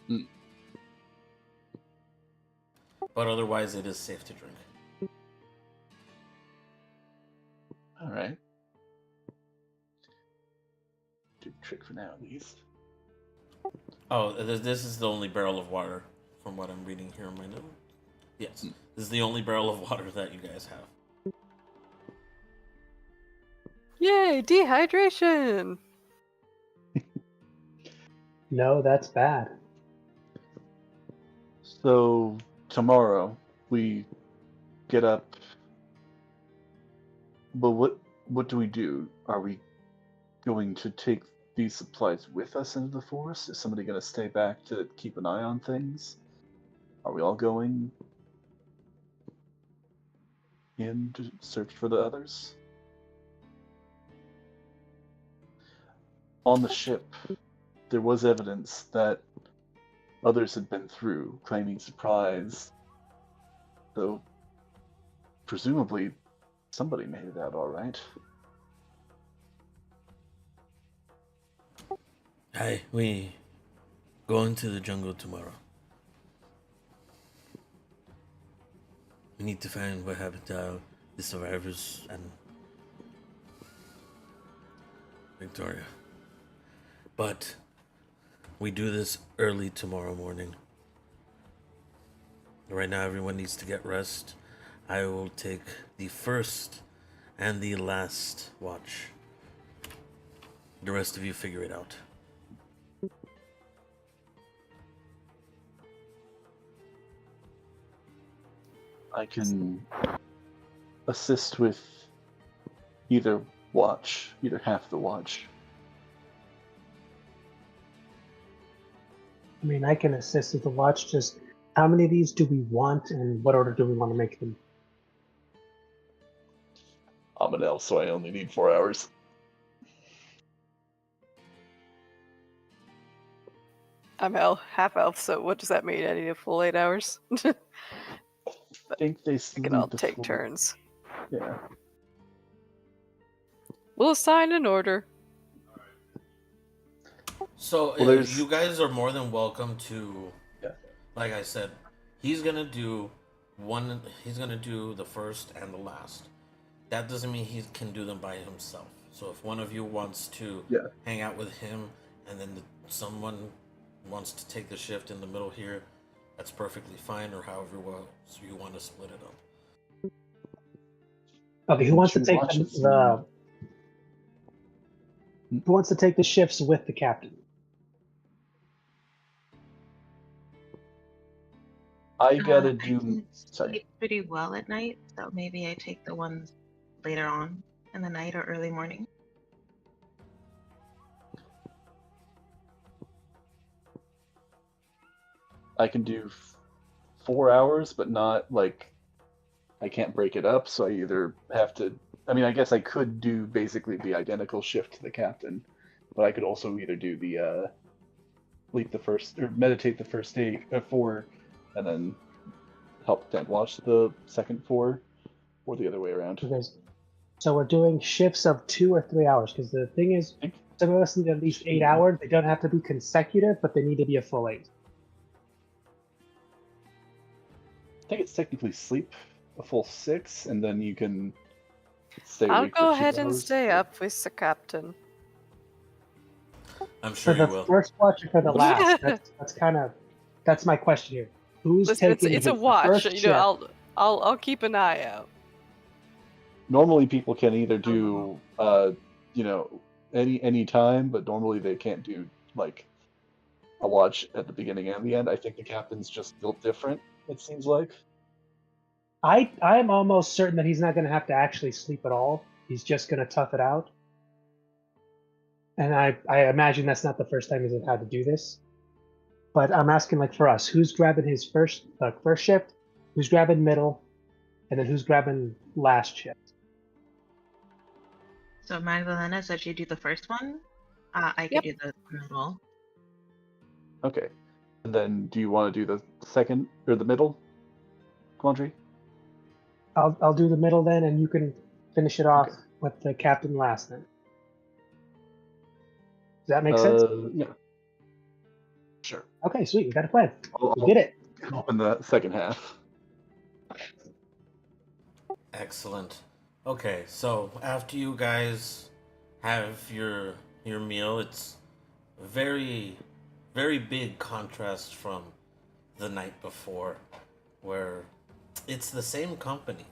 Mm. But otherwise, it is safe to drink. All right. Do the trick for now, at least. Oh, this is the only barrel of water, from what I'm reading here in my note. Yes, this is the only barrel of water that you guys have. Yay, dehydration! No, that's bad. So tomorrow we get up. But what do we do? Are we going to take these supplies with us into the forest? Is somebody going to stay back to keep an eye on things? Are we all going in to search for the others? On the ship, there was evidence that others had been through, claiming surprise. So, presumably, somebody made it out all right. Hi, we go into the jungle tomorrow. We need to find what happened to the survivors and Victoria. But we do this early tomorrow morning. Right now, everyone needs to get rest. I will take the first and the last watch. The rest of you figure it out. I can assist with either watch, either half the watch. I mean, I can assist with the watch. Just how many of these do we want, and what order do we want to make them? I'm an elf, so I only need 4 hours. I'm half elf, so what does that mean? I need a full 8 hours. I think they We sleep can all the take full- turns. Yeah. We'll assign an order. So Well, there's- you guys are more than welcome to. Yeah. Like I said, he's gonna do one. He's gonna do the first and the last. That doesn't mean he can do them by himself. So if one of you wants to Yeah. hang out with him, and then someone wants to take the shift in the middle here, that's perfectly fine. Or however you want to split it up. Okay, who wants to Two take watches. the who wants to take the shifts with the captain? I gotta I do. can Sorry. sleep pretty well at night, so maybe I take the ones later on in the night or early morning. I can do 4 hours, but not like I can't break it up. So I either have to. I mean, I guess I could do basically the identical shift to the captain, but I could also either do the sleep the first or meditate the first 4, and then help them watch the second 4, or the other way around. Because so we're doing shifts of 2 or 3 hours. Because the thing is, some of us need at least 8 hours. They don't have to be consecutive, but they need to be a full 8. I think it's technically sleep a full 6, and then you can stay I'll awake go for 2 ahead and hours. stay up with the captain. I'm For sure you the will. first watch or for the last? That's my question here. Who's Listen, taking it's a the watch. first You shift? know, I'll keep an eye out. Normally people can either do any time, but normally they can't do like a watch at the beginning and the end. I think the captain's just built different, it seems like. I'm almost certain that he's not going to have to actually sleep at all. He's just going to tough it out. And I imagine that's not the first time he's had to do this. But I'm asking, like, for us, who's grabbing his first shift, who's grabbing middle, and then who's grabbing last shift? So Magdalena said you do the first one. I Yep. could do the middle. Okay. And then do you want to do the second or the middle, Quandary? I'll do the middle then, and you can finish it off Okay. with the captain last then. Does that make sense? Yeah. Sure. Okay, sweet. We got a plan. I'll We did it. open the second half. Excellent. Okay, so after you guys have your meal, it's a very, very big contrast from the night before, where it's the same company,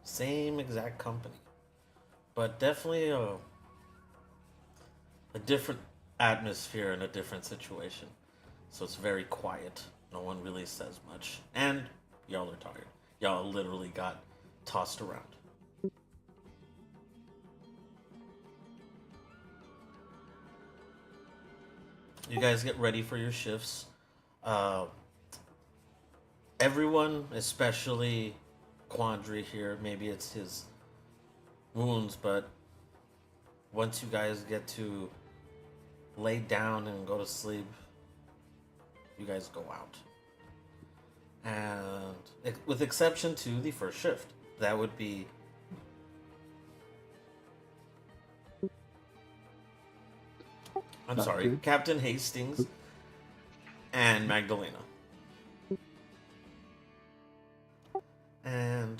same exact company, but definitely a different atmosphere and a different situation. So it's very quiet. No one really says much, and y'all are tired. Y'all literally got tossed around. You guys get ready for your shifts. Everyone, especially Quandary here, maybe it's his wounds, but once you guys get to lay down and go to sleep, you guys go out. And with exception to the first shift, that would be I'm Not sorry, good. Captain Hastings and Magdalena. And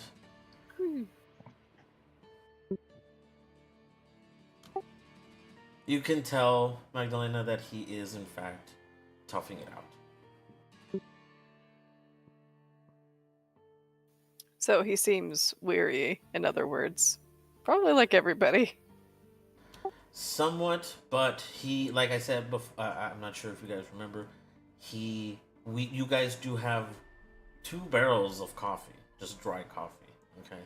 you can tell, Magdalena, that he is in fact toughing it out. So he seems weary, in other words. Probably like everybody. Somewhat, but he, like I said before, I'm not sure if you guys remember, you guys do have 2 barrels of coffee, just dry coffee, okay?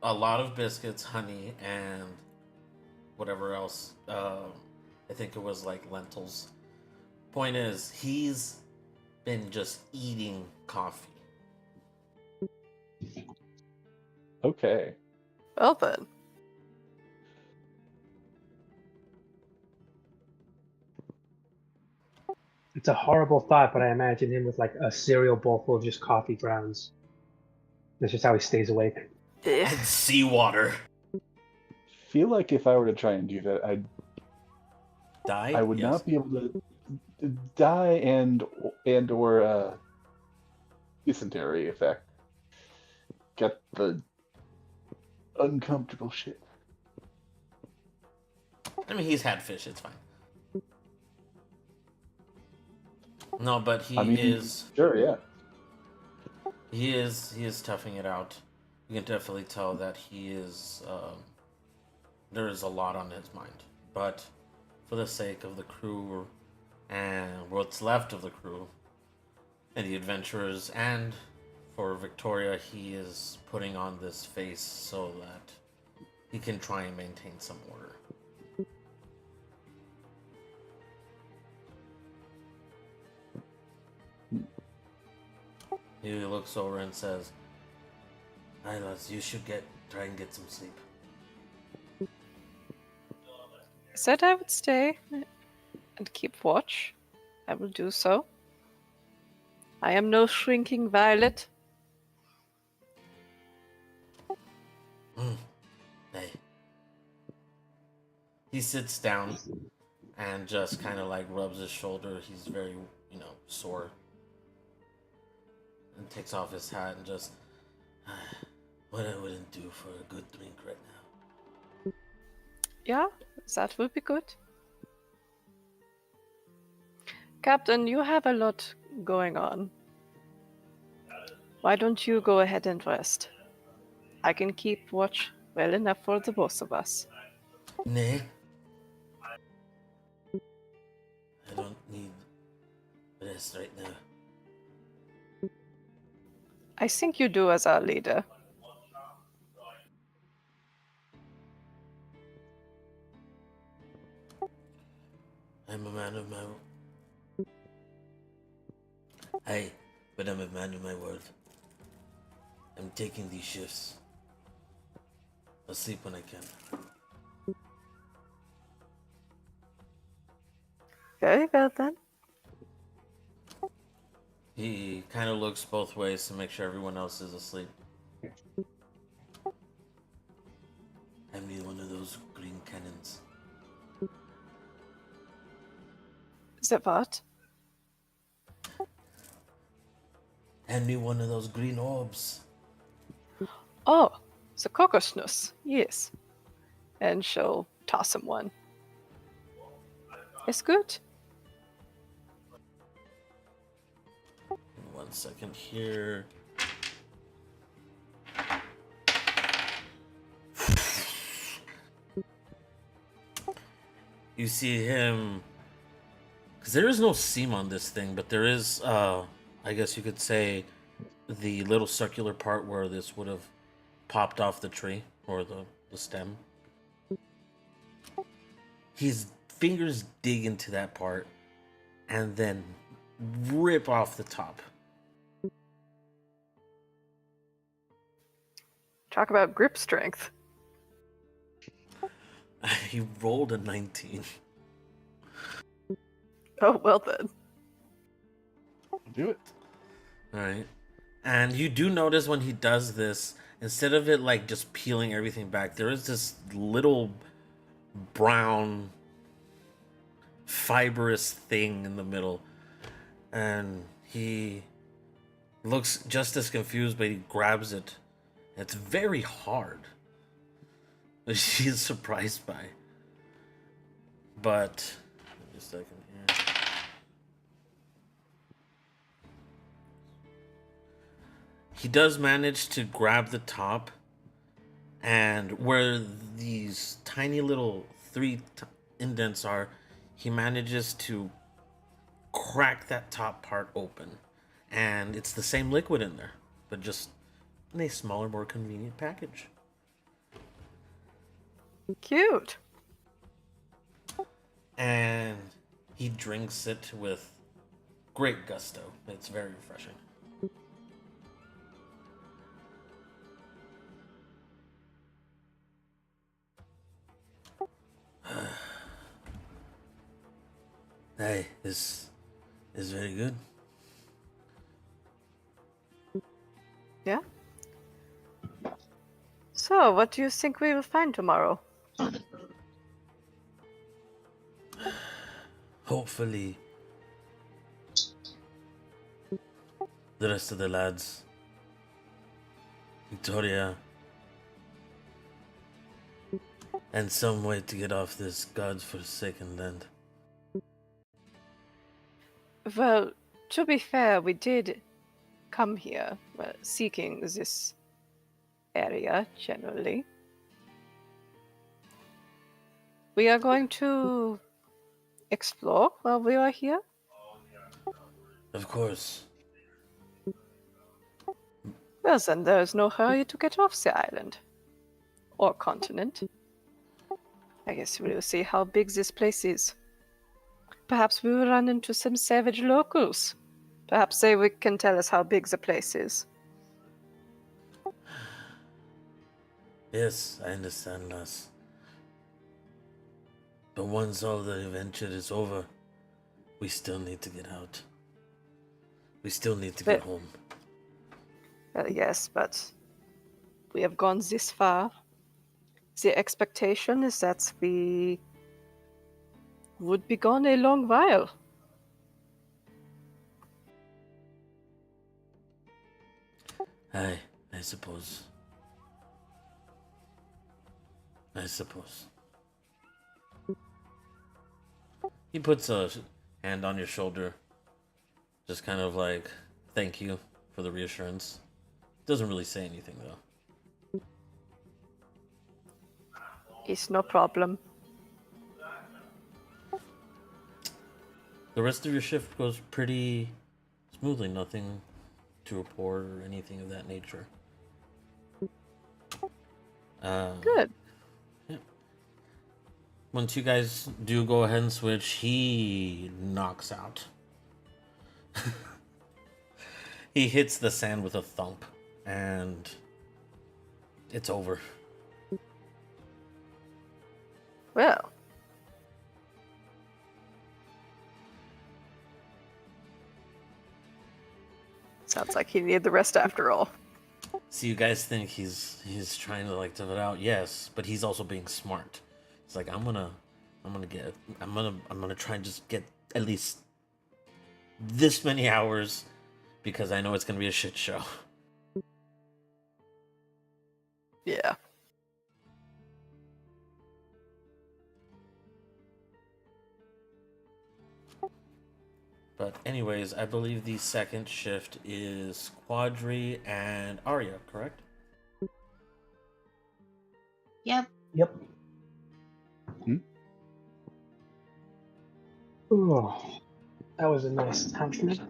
A lot of biscuits, honey, and whatever else. I think it was like lentils. Point is, he's been just eating coffee. Okay. Well then. It's a horrible thought, but I imagine him with like a cereal bowl full of just coffee grounds. That's just how he stays awake. Eh. And seawater. Feel like if I were to try and do that, Die? I would Yes. not be able to die and or dysentery effect. Get the uncomfortable shit. I mean, he's had fish, it's fine. No, but he is Sure, yeah. he is toughing it out. You can definitely tell that he is there is a lot on his mind. But for the sake of the crew and what's left of the crew and the adventurers, and for Victoria, he is putting on this face so that he can try and maintain some order. He looks over and says, "Alright, lads, you should try and get some sleep." I said I would stay and keep watch. I will do so. I am no shrinking violet. Hey. He sits down and just kind of like rubs his shoulder. He's very, sore. And takes off his hat and just, what I wouldn't do for a good drink right now. Yeah, that would be good. Captain, you have a lot going on. Why don't you go ahead and rest? I can keep watch well enough for the both of us. Nay. I don't need rest right now. I think you do as our leader. I'm a man of my but I'm a man of my word. I'm taking these shifts. I'll sleep when I can. Very well then. He kind of looks both ways to make sure everyone else is asleep. I need one of those green cannons. The what? Hand me one of those green orbs. Oh, the kokosnuss. Yes. And she'll toss him one. It's good. 1 second here. You see him, because there is no seam on this thing, but there is, I guess you could say, the little circular part where this would have popped off the tree or the stem. His fingers dig into that part and then rip off the top. Talk about grip strength. He rolled a 19. Oh, well then. Do it. All right. And you do notice when he does this, instead of it like just peeling everything back, there is this little brown fibrous thing in the middle. And he looks just as confused, but he grabs it. It's very hard. She's surprised by. But wait a second here. He does manage to grab the top, and where these tiny little indents are, he manages to crack that top part open. And it's the same liquid in there, but just in a smaller, more convenient package. Cute. And he drinks it with great gusto. It's very refreshing. Hey, this is very good. Yeah? So, what do you think we will find tomorrow? Hopefully, the rest of the lads, Victoria, and some way to get off this godforsaken land. Well, to be fair, we did come here seeking this area generally. We are going to explore while we are here. Of course. Well, then there is no hurry to get off the island. Or continent. I guess we will see how big this place is. Perhaps we will run into some savage locals. Perhaps they can tell us how big the place is. Yes, I understand, lass. But once all the adventure is over, we still need to get out. We still need to get home. Well, yes, but we have gone this far. The expectation is that we would be gone a long while. I suppose. I suppose. He puts a hand on your shoulder. Just kind of like, thank you for the reassurance. Doesn't really say anything though. It's no problem. The rest of your shift goes pretty smoothly. Nothing to report or anything of that nature. Good. Once you guys do go ahead and switch, he knocks out. He hits the sand with a thump, and it's over. Well. Sounds like he needed the rest after all. So you guys think he's trying to like tough it out? Yes, but he's also being smart. It's like I'm gonna try and just get at least this many hours because I know it's gonna be a shit show. Yeah. But anyways, I believe the second shift is Quadri and Arya, correct? Yep. Yep. Ooh, that was a nice time for me.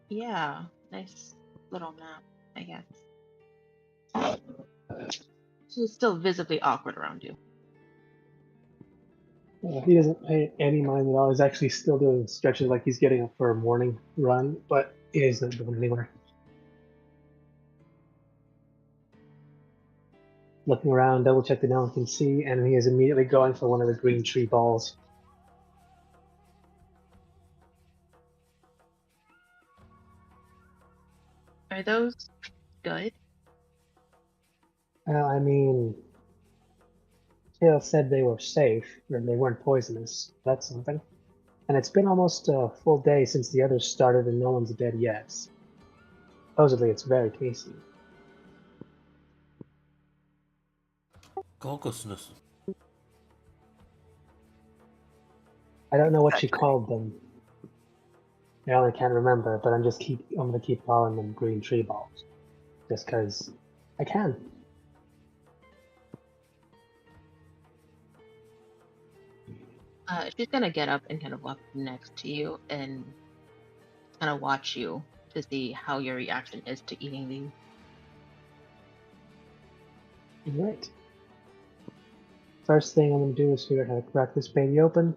Yeah. Nice little nap, I guess. She's still visibly awkward around you. He doesn't pay any mind at all. He's actually still doing stretches like he's getting up for a morning run, but he isn't going anywhere. Looking around, double check that no one can see, and he is immediately going for one of the green tree balls. Are those good? I mean, Teolt said they were safe, and they weren't poisonous. That's something. And it's been almost a full day since the others started, and no one's dead yet. Supposedly, it's very tasty. Kokosnuss. I don't know what she called them. I only can't remember, but I'm gonna keep calling them green tree balls, just because I can. She's gonna get up and kind of walk next to you and kind of watch you to see how your reaction is to eating these. Right. First thing I'm gonna do is figure out how to crack this baby open.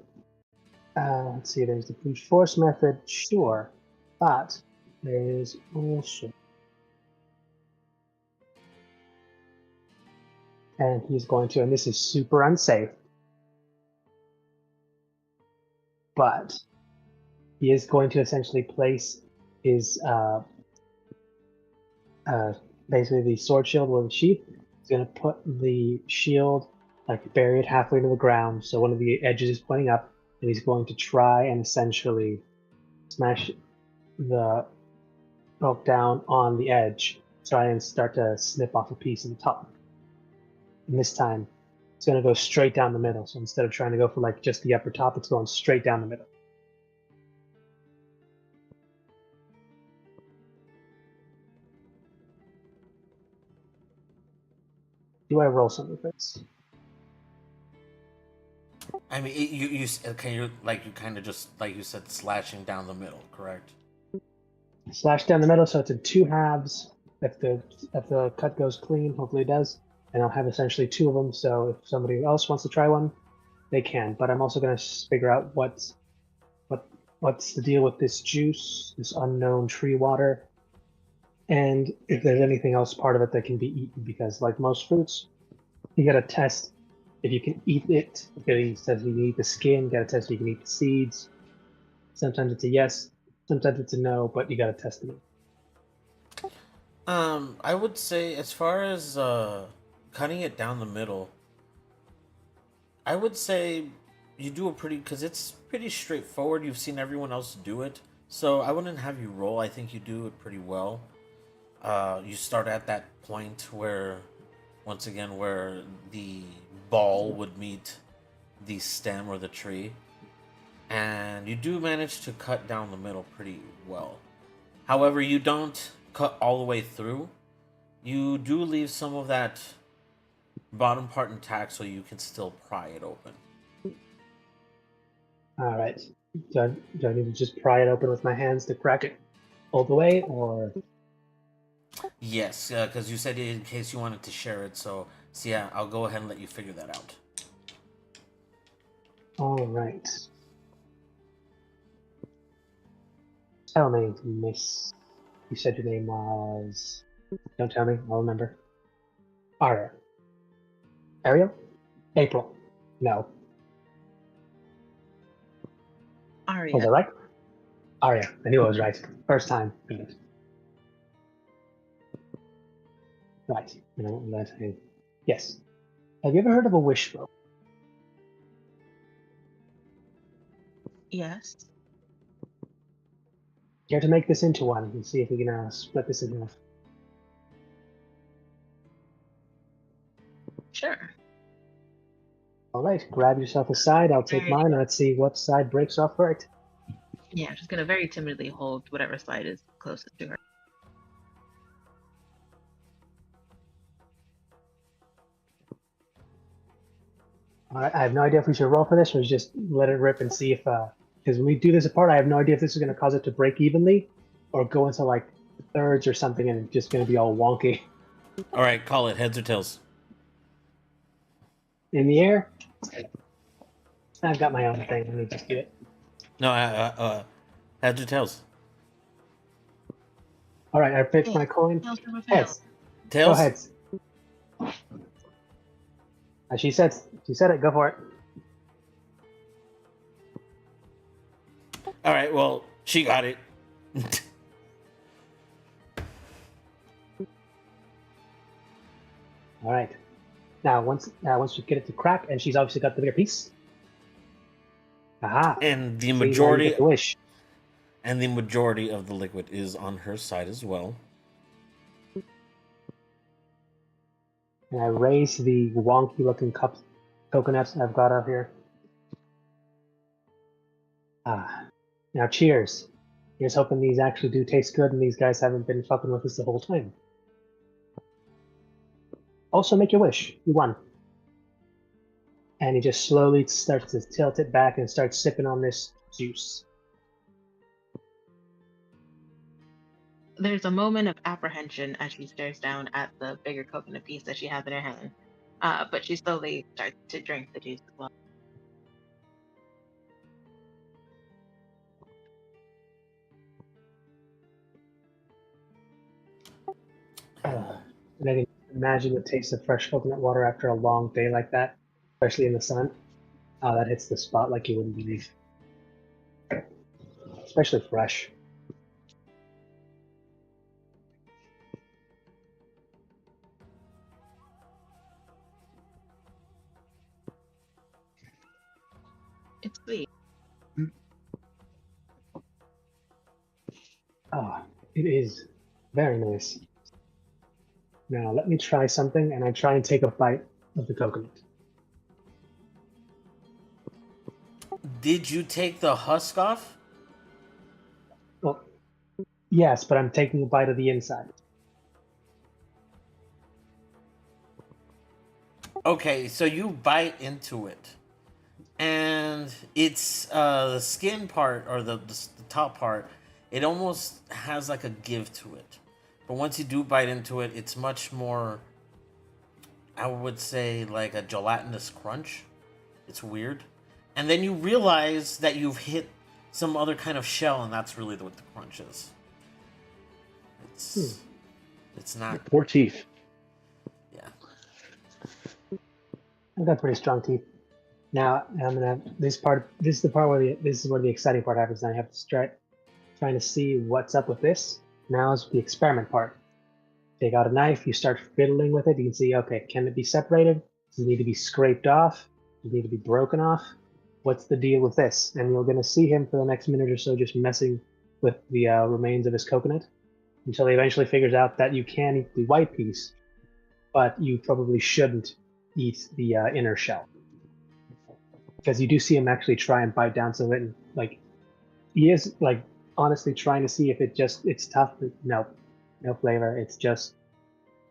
Let's see, there's the brute force method, sure, but there's also... And he's going to, and this is super unsafe, but he is going to essentially place his, basically the sword shield with the sheath. He's going to put the shield, like bury it halfway into the ground, so one of the edges is pointing up, and he's going to try and essentially smash the rope down on the edge, try and start to snip off a piece of the top. And this time, it's going to go straight down the middle. So instead of trying to go for like just the upper top, it's going straight down the middle. Do I roll something for this? I mean, you kind of just like you said, slashing down the middle, correct? Slash down the middle, so it's in two halves. If the cut goes clean, hopefully it does. And I'll have essentially two of them, so if somebody else wants to try one, they can. But I'm also going to figure out what's the deal with this juice, this unknown tree water, and if there's anything else part of it that can be eaten. Because like most fruits, you got to test if you can eat it. He says you can eat the skin. You got to test if you can eat the seeds. Sometimes it's a yes, sometimes it's a no, but you got to test them. I would say as far as cutting it down the middle, I would say you do a because it's pretty straightforward. You've seen everyone else do it, so I wouldn't have you roll. I think you do it pretty well. You start at that point where, once again, where the ball would meet the stem or the tree, and you do manage to cut down the middle pretty well. However, you don't cut all the way through. You do leave some of that bottom part intact so you can still pry it open. All right. Do I need to just pry it open with my hands to crack it all the way, or? Yes, because you said in case you wanted to share it. So yeah, I'll go ahead and let you figure that out. All right. Tell me, Miss. You said your name was. Don't tell me. I'll remember. Aria. Ariel? April. No. Aria. Was I right? Aria. I knew I was right. First time. Right. Yes. Have you ever heard of a wishbone? Yes. Care to make this into one and see if we can split this in half? Sure. All right. Grab yourself a side. I'll take Very- mine. And let's see what side breaks off first. Yeah, I'm just gonna very timidly hold whatever side is closest to her. All right. I have no idea if we should roll for this or just let it rip and see if, because when we do this apart, I have no idea if this is going to cause it to break evenly or go into like thirds or something and it's just going to be all wonky. All right, call it heads or tails. In the air? I've got my own thing. Let me just do it. No, heads or tails. All right. I picked my coin. Tails never fail. Heads. Go Tails. heads. She said it. Go for it. All right. Well, she got it. All right. Now, once you get it to crack, and she's obviously got the bigger piece. Aha! And the See, now you majority get the wish. and the majority of the liquid is on her side as well. And I raise the wonky-looking coconuts I've got out here. Now cheers. Here's hoping these actually do taste good, and these guys haven't been fucking with us the whole time. Also, make your wish. You won. And he just slowly starts to tilt it back and starts sipping on this juice. There's a moment of apprehension as she stares down at the bigger coconut piece that she has in her hand. But she slowly starts to drink the juice as well. And I can imagine the taste of fresh coconut water after a long day like that, especially in the sun. That hits the spot like you wouldn't believe. Especially fresh. It's sweet. It is very nice. Now let me try something, and I try and take a bite of the coconut. Did you take the husk off? Well, yes, but I'm taking a bite of the inside. Okay, so you bite into it, and it's the skin part or the top part. It almost has like a give to it, but once you do bite into it, it's much more. I would say like a gelatinous crunch. It's weird, and then you realize that you've hit some other kind of shell, and that's really what the crunch is. It's not. Poor teeth. Yeah. I've got pretty strong teeth. Now I'm gonna this is the part where the exciting part happens. And I have to start trying to see what's up with this. Now is the experiment part. Take out a knife, you start fiddling with it. You can see, okay, can it be separated? Does it need to be scraped off? Does it need to be broken off? What's the deal with this? And you're going to see him for the next minute or so just messing with the remains of his coconut until he eventually figures out that you can eat the white piece, but you probably shouldn't eat the inner shell. Because you do see him actually try and bite down some of it, and like he is like honestly trying to see if it's tough. But no flavor. It's just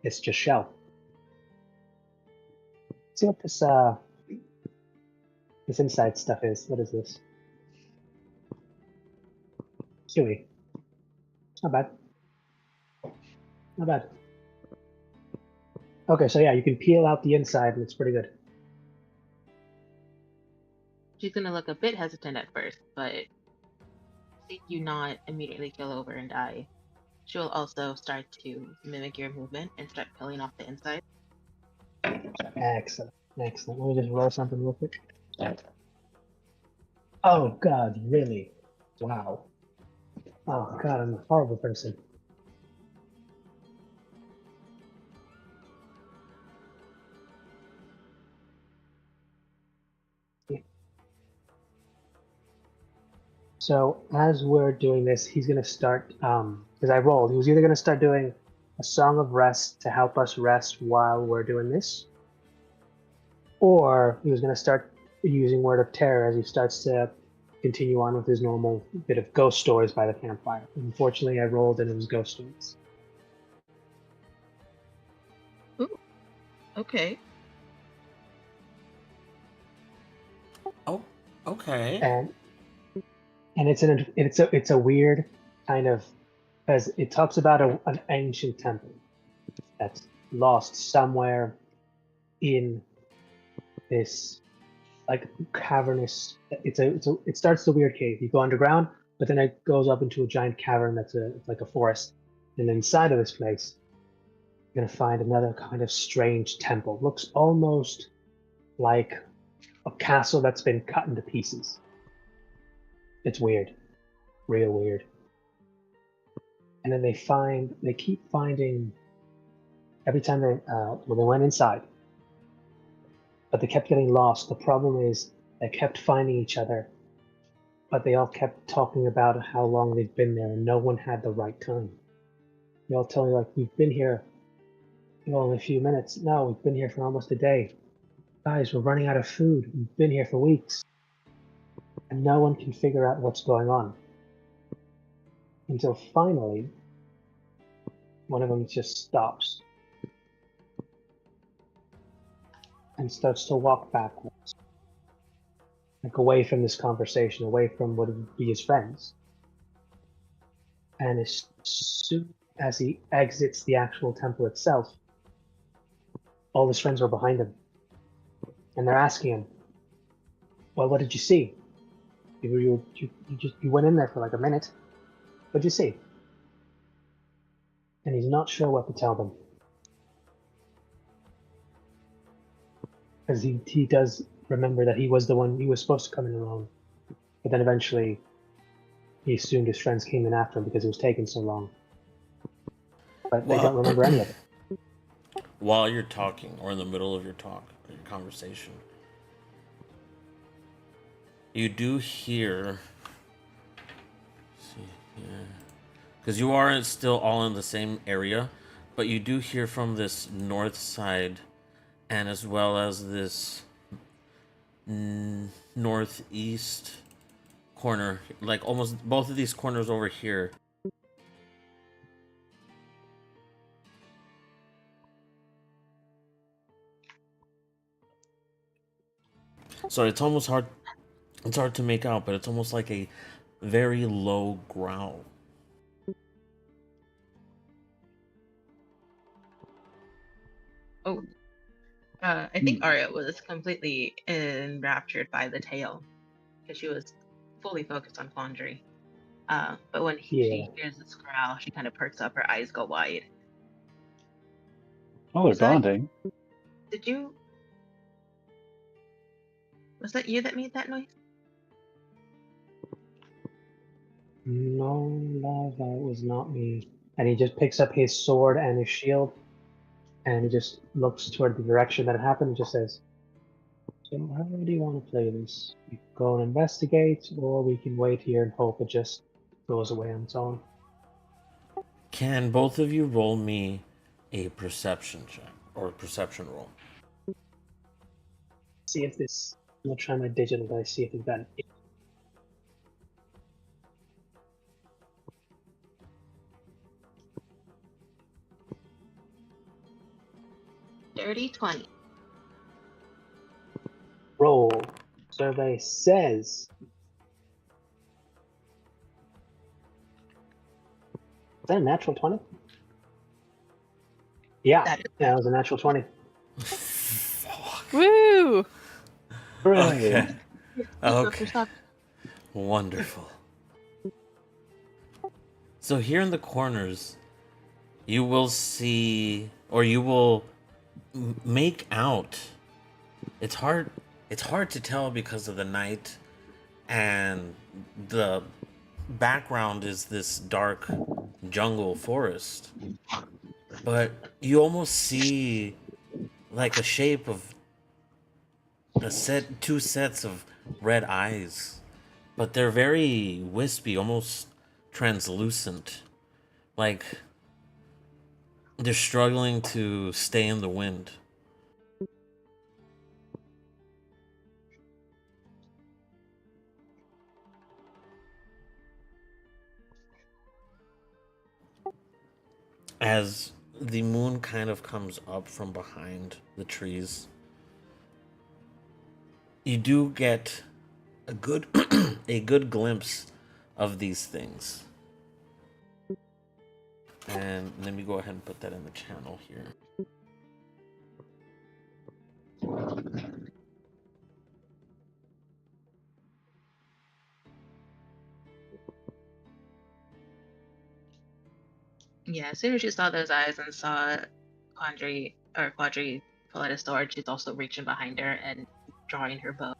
shell. Let's see what this inside stuff is. What is this? chewy. Not bad. Not bad. Okay, so yeah, you can peel out the inside, and it's pretty good. She's gonna look a bit hesitant at first, but see you not immediately kill over and die. She will also start to mimic your movement and start peeling off the inside. Excellent. Excellent. Let me just roll something real quick. Oh God, really? Wow. Oh God, I'm a horrible person. So as we're doing this, he's gonna start. Because I rolled, he was either gonna start doing a song of rest to help us rest while we're doing this, or he was gonna start using Word of Terror as he starts to continue on with his normal bit of ghost stories by the campfire. Unfortunately, I rolled and it was ghost stories. Okay. Oh, okay. And it's a weird kind of, because it talks about an ancient temple that's lost somewhere in this like cavernous. It starts the weird cave. You go underground, but then it goes up into a giant cavern that's like a forest. And inside of this place, you're gonna find another kind of strange temple. Looks almost like a castle that's been cut into pieces. It's weird, real weird. And then they keep finding every time they went inside, but they kept getting lost. The problem is they kept finding each other, but they all kept talking about how long they've been there, and no one had the right time. They all tell me like, we've been here only a few minutes. No, we've been here for almost a day. Guys, we're running out of food. We've been here for weeks. And no one can figure out what's going on. Until finally, one of them just stops and starts to walk backwards, like away from this conversation, away from what would be his friends. And as soon as he exits the actual temple itself, all his friends are behind him. And they're asking him, well, what did you see? You went in there for like a minute. What did you see? And he's not sure what to tell them. Because he does remember that he was the one, he was supposed to come in alone. But then eventually, he assumed his friends came in after him because it was taking so long. But they don't remember any of it. While you're talking, or in the middle of your talk, or your conversation, you do hear. Because you aren't still all in the same area, but you do hear from this north side, and as well as this northeast corner, like almost both of these corners over here. So it's almost hard. It's hard to make out, but it's almost like a very low growl. Oh, I think Arya was completely enraptured by the tale because she was fully focused on Quandary. But when she hears this growl, she kind of perks up, her eyes go wide. Oh, they're bonding. Did you? Was that you that made that noise? No, love, that was not me. And he just picks up his sword and his shield, and he just looks toward the direction that it happened and just says, so how do you want to play this? We can go and investigate, or we can wait here and hope it just goes away on its own. Can both of you roll me a perception check, or a perception roll? See if this, I'm gonna try my digital dice, see if it's got an 30-20. roll. Survey says Is that a natural 20? Yeah, That is yeah, it was a natural 20. Woo! Hooray! Okay. Okay. Stop. Wonderful. So here in the corners, you will see, or you will make out. It's hard. It's hard to tell because of the night, and the background is this dark jungle forest. But you almost see like a shape of two sets of red eyes, but they're very wispy, almost translucent. Like they're struggling to stay in the wind. As the moon kind of comes up from behind the trees, you do get a good a good glimpse of these things. And let me go ahead and put that in the channel here. Yeah, as soon as she saw those eyes and saw Quadri pull out his sword, she's also reaching behind her and drawing her bow.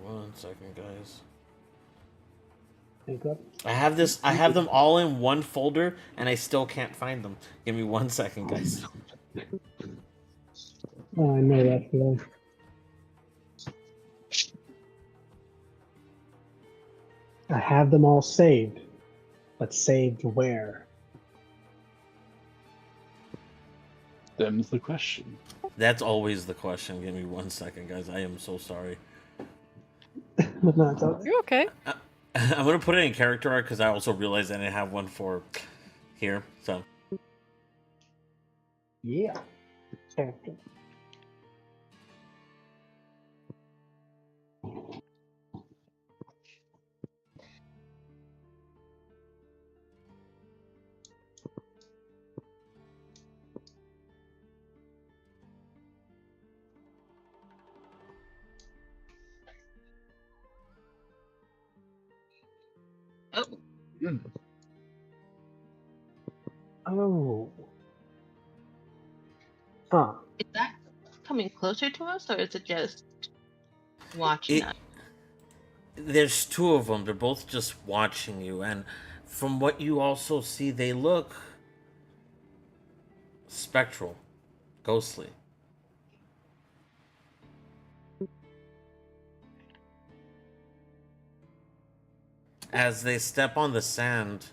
One second, guys. Think up. I have them all in one folder and I still can't find them. Give me 1 second, guys. Oh, I know that feeling. I have them all saved, but saved where? Them's the question. That's always the question. Give me 1 second, guys. I am so sorry. No, it's okay. You're okay. I'm gonna put it in character art because I also realized I didn't have one for here. So Yeah. Character. Oh, Oh. Huh. is that coming closer to us, or is it just watching us? there's two of them. They're both just watching you, and from what you also see, they look spectral, ghostly. As they step on the sand,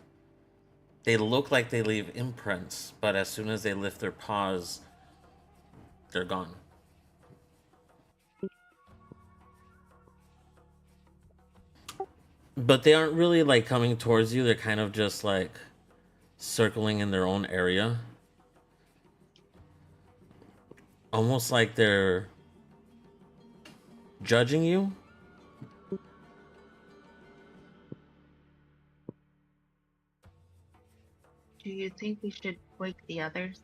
they look like they leave imprints, but as soon as they lift their paws, they're gone. But they aren't really like coming towards you. They're kind of just like circling in their own area. Almost like they're judging you. Do you think we should wake the others?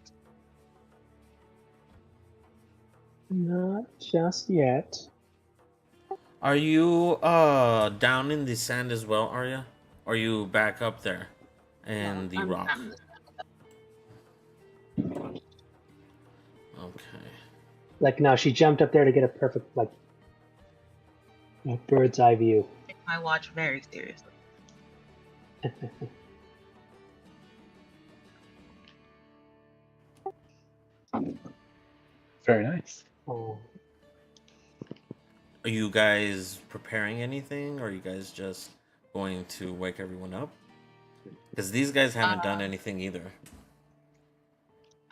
Not just yet. Are you down in the sand as well, Arya? Or are you back up there in the I'm rock? down this- Okay. Like, no, she jumped up there to get a perfect, like, bird's eye view. Take my watch very seriously. Very nice. Oh. Are you guys preparing anything? Or are you guys just going to wake everyone up? Because these guys haven't done anything either.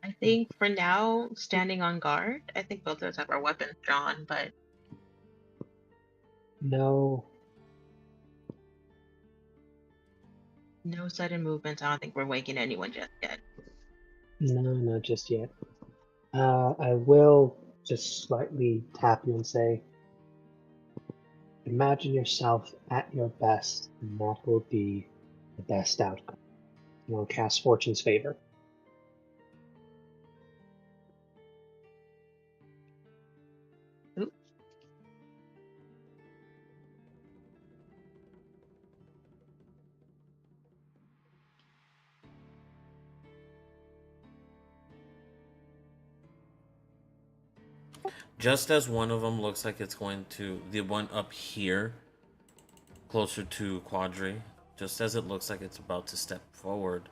I think for now, standing on guard. I think both of us have our weapons drawn, but No. no sudden movements. I don't think we're waking anyone just yet. No, not just yet. I will just slightly tap you and say, imagine yourself at your best, and that will be the best outcome. You will cast Fortune's Favor. Oop. Just as one of them looks like it's going to, the one up here, closer to Quadri, just as it looks like it's about to step forward,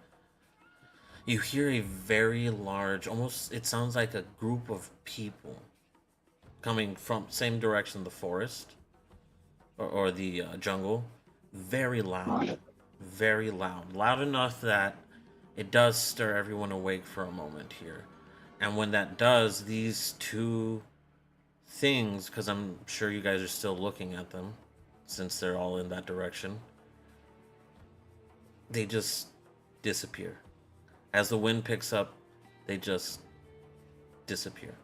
you hear a very large, almost, it sounds like a group of people coming from same direction, the forest or the jungle. Very loud, loud enough that it does stir everyone awake for a moment here. And when that does, these two things, because I'm sure you guys are still looking at them since they're all in that direction, they just disappear. As the wind picks up, they just disappear.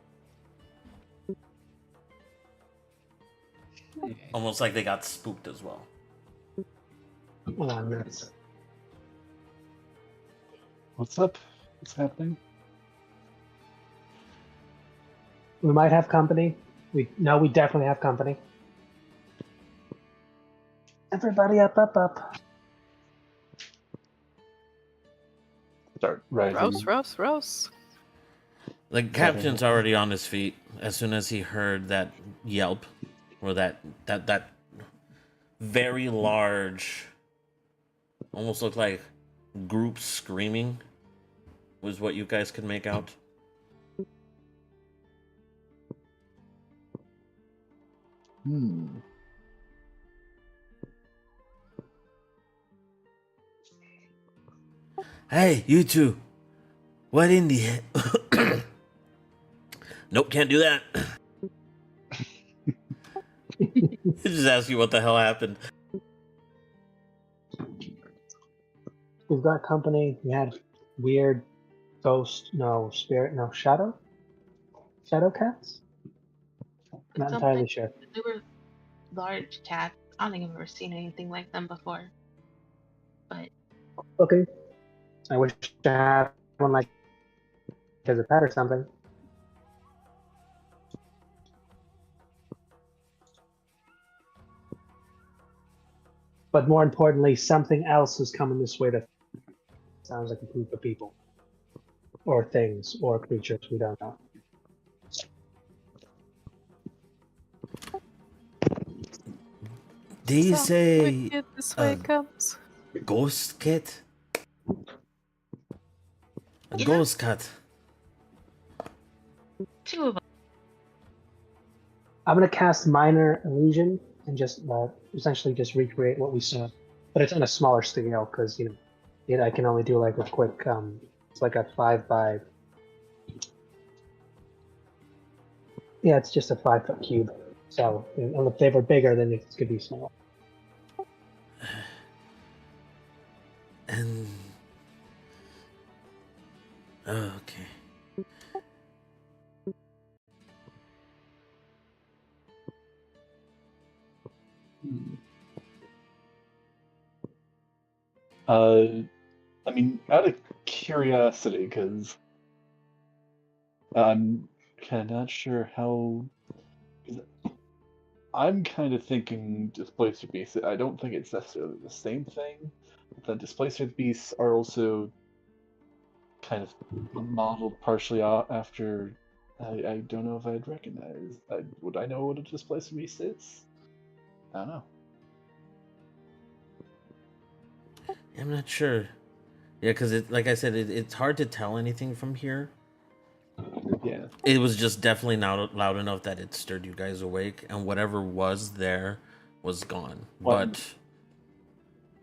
Almost like they got spooked as well. That's What's up? What's happening? we might have company. We definitely have company. Everybody up. Start rising. Roast. The captain's already on his feet as soon as he heard that yelp, or that very large, almost looked like group screaming, was what you guys could make out. Hey, you two. What in the heck? Nope, can't do that. Just ask you what the hell happened. We've got company. We had weird ghost, shadow cats. Not entirely sure. They were large cats. I don't think I've ever seen anything like them before. But Okay. I wish I had one like as a pet or something. But more importantly, something else is coming this way that sounds like a group of people. Or things, or creatures, we don't know. Do you say Wicked this way comes. ghost cat? A Yeah. ghost cat. two of them. I'm gonna cast Minor Illusion and just essentially just recreate what we saw, but it's on a smaller scale because I can only do like a quick. It's like a 5 by. Yeah, it's just a 5-foot cube. So if they were bigger, then it could be smaller. And okay. I mean, out of curiosity, because I'm kind of not sure how. 'Cause I'm kind of thinking Displacer Beasts. I don't think it's necessarily the same thing. The Displacer Beasts are also kind of modeled partially after. I don't know if I'd recognize. Would I know what a Displacer Beast is? I don't know. I'm not sure. Yeah, because like I said, it's hard to tell anything from here. Yeah. It was just definitely not loud enough that it stirred you guys awake, and whatever was there was gone. Well, But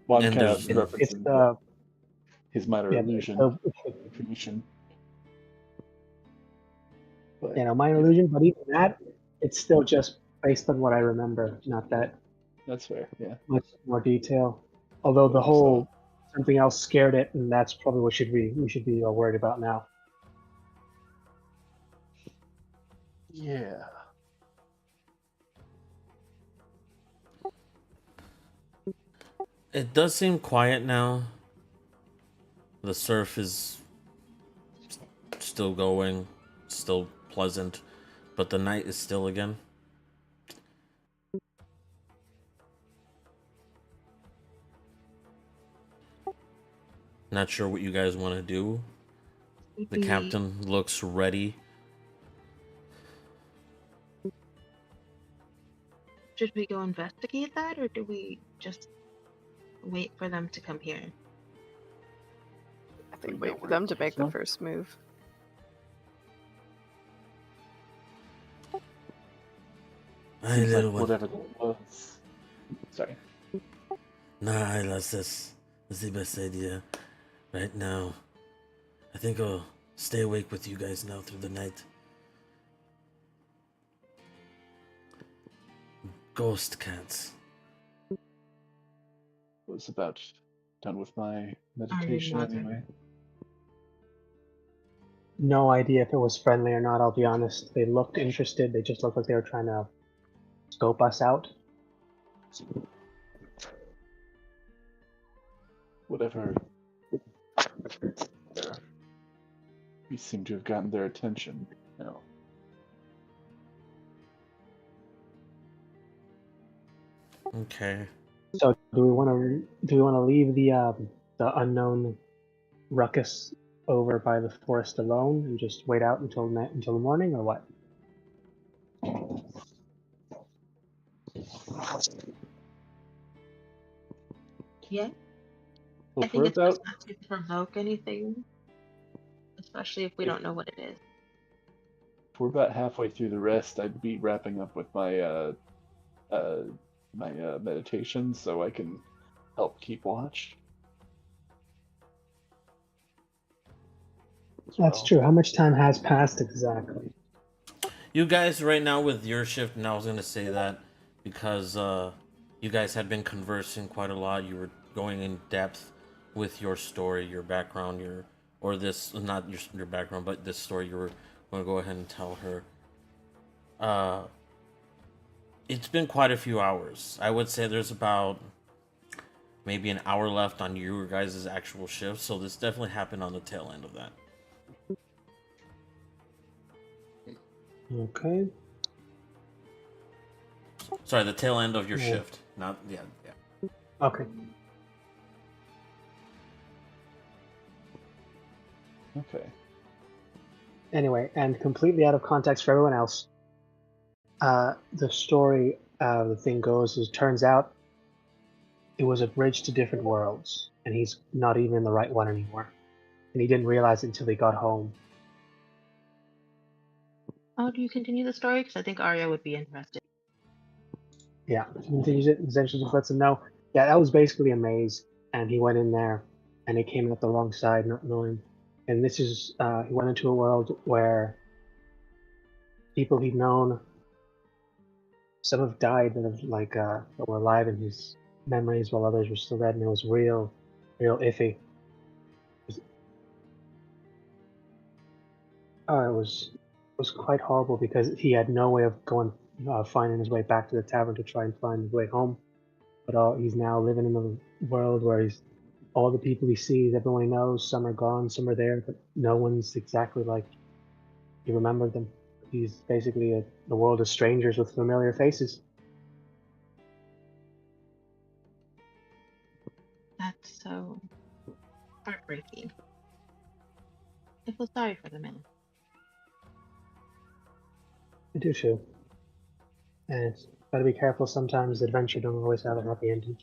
Well, I'm And kind of there's- It's referencing his minor yeah, illusion so information. But You know, minor illusion, but even that, it's still just based on what I remember, not that that's fair. Yeah. much more detail. Although What the you saw. whole something else scared it, and that's probably what we should be worried about now. Yeah. It does seem quiet now. The surf is still going, still pleasant, but the night is still again. Not sure what you guys want to do. The Maybe- captain looks ready. Should we go investigate that, or do we just wait for them to come here? I think We wait don't for worry them to about make the this first move. Ay, Seems little like one. whatever that was. Sorry. Nah, that's the best idea right now. I think I'll stay awake with you guys now through the night. Ghost cats. Was about done with my Iron meditation Mother. anyway. No idea if it was friendly or not, I'll be honest. They looked interested, they just looked like they were trying to scope us out. Whatever. We seem to have gotten their attention. No. Okay. So do we want to leave the unknown ruckus over by the forest alone and just wait out until the morning, or what? Yeah, Well, I if think we're it's best about not to provoke anything, especially if we don't know what it is. if we're about halfway through the rest, I'd be wrapping up with my meditation so I can help keep watch. That's Well, true. How much time has passed exactly? You guys right now with your shift, and I was gonna say that because you guys had been conversing quite a lot. You were going in depth with your story, your background, or this not your background, but this story you were going to go ahead and tell her. It's been quite a few hours. I would say there's about maybe an hour left on your guys' actual shift, so this definitely happened on the tail end of that. Okay. Sorry, the tail end of your Yeah. shift. Not yeah. Okay. okay. Anyway, and completely out of context for everyone else, the story the thing goes is turns out it was a bridge to different worlds, and he's not even in the right one anymore, and he didn't realize it until he got home. Oh, do you continue the story? Because I think Arya would be interested. Yeah, he continues it. Essentially, just lets him know. Yeah, that was basically a maze, and he went in there, and he came out the wrong side, not knowing. And this is he went into a world where people he'd known, some have died that have that were alive in his memories, while others were still dead, and it was real iffy. It was quite horrible because he had no way of finding his way back to the tavern to try and find his way home. But he's now living in a world where all the people he sees, everyone he knows, some are gone, some are there, but no one's exactly like he remembered them. He's basically a world of strangers with familiar faces. That's so heartbreaking. I feel sorry for the man. I do too. And it's gotta be careful sometimes. Adventure don't always have a happy ending.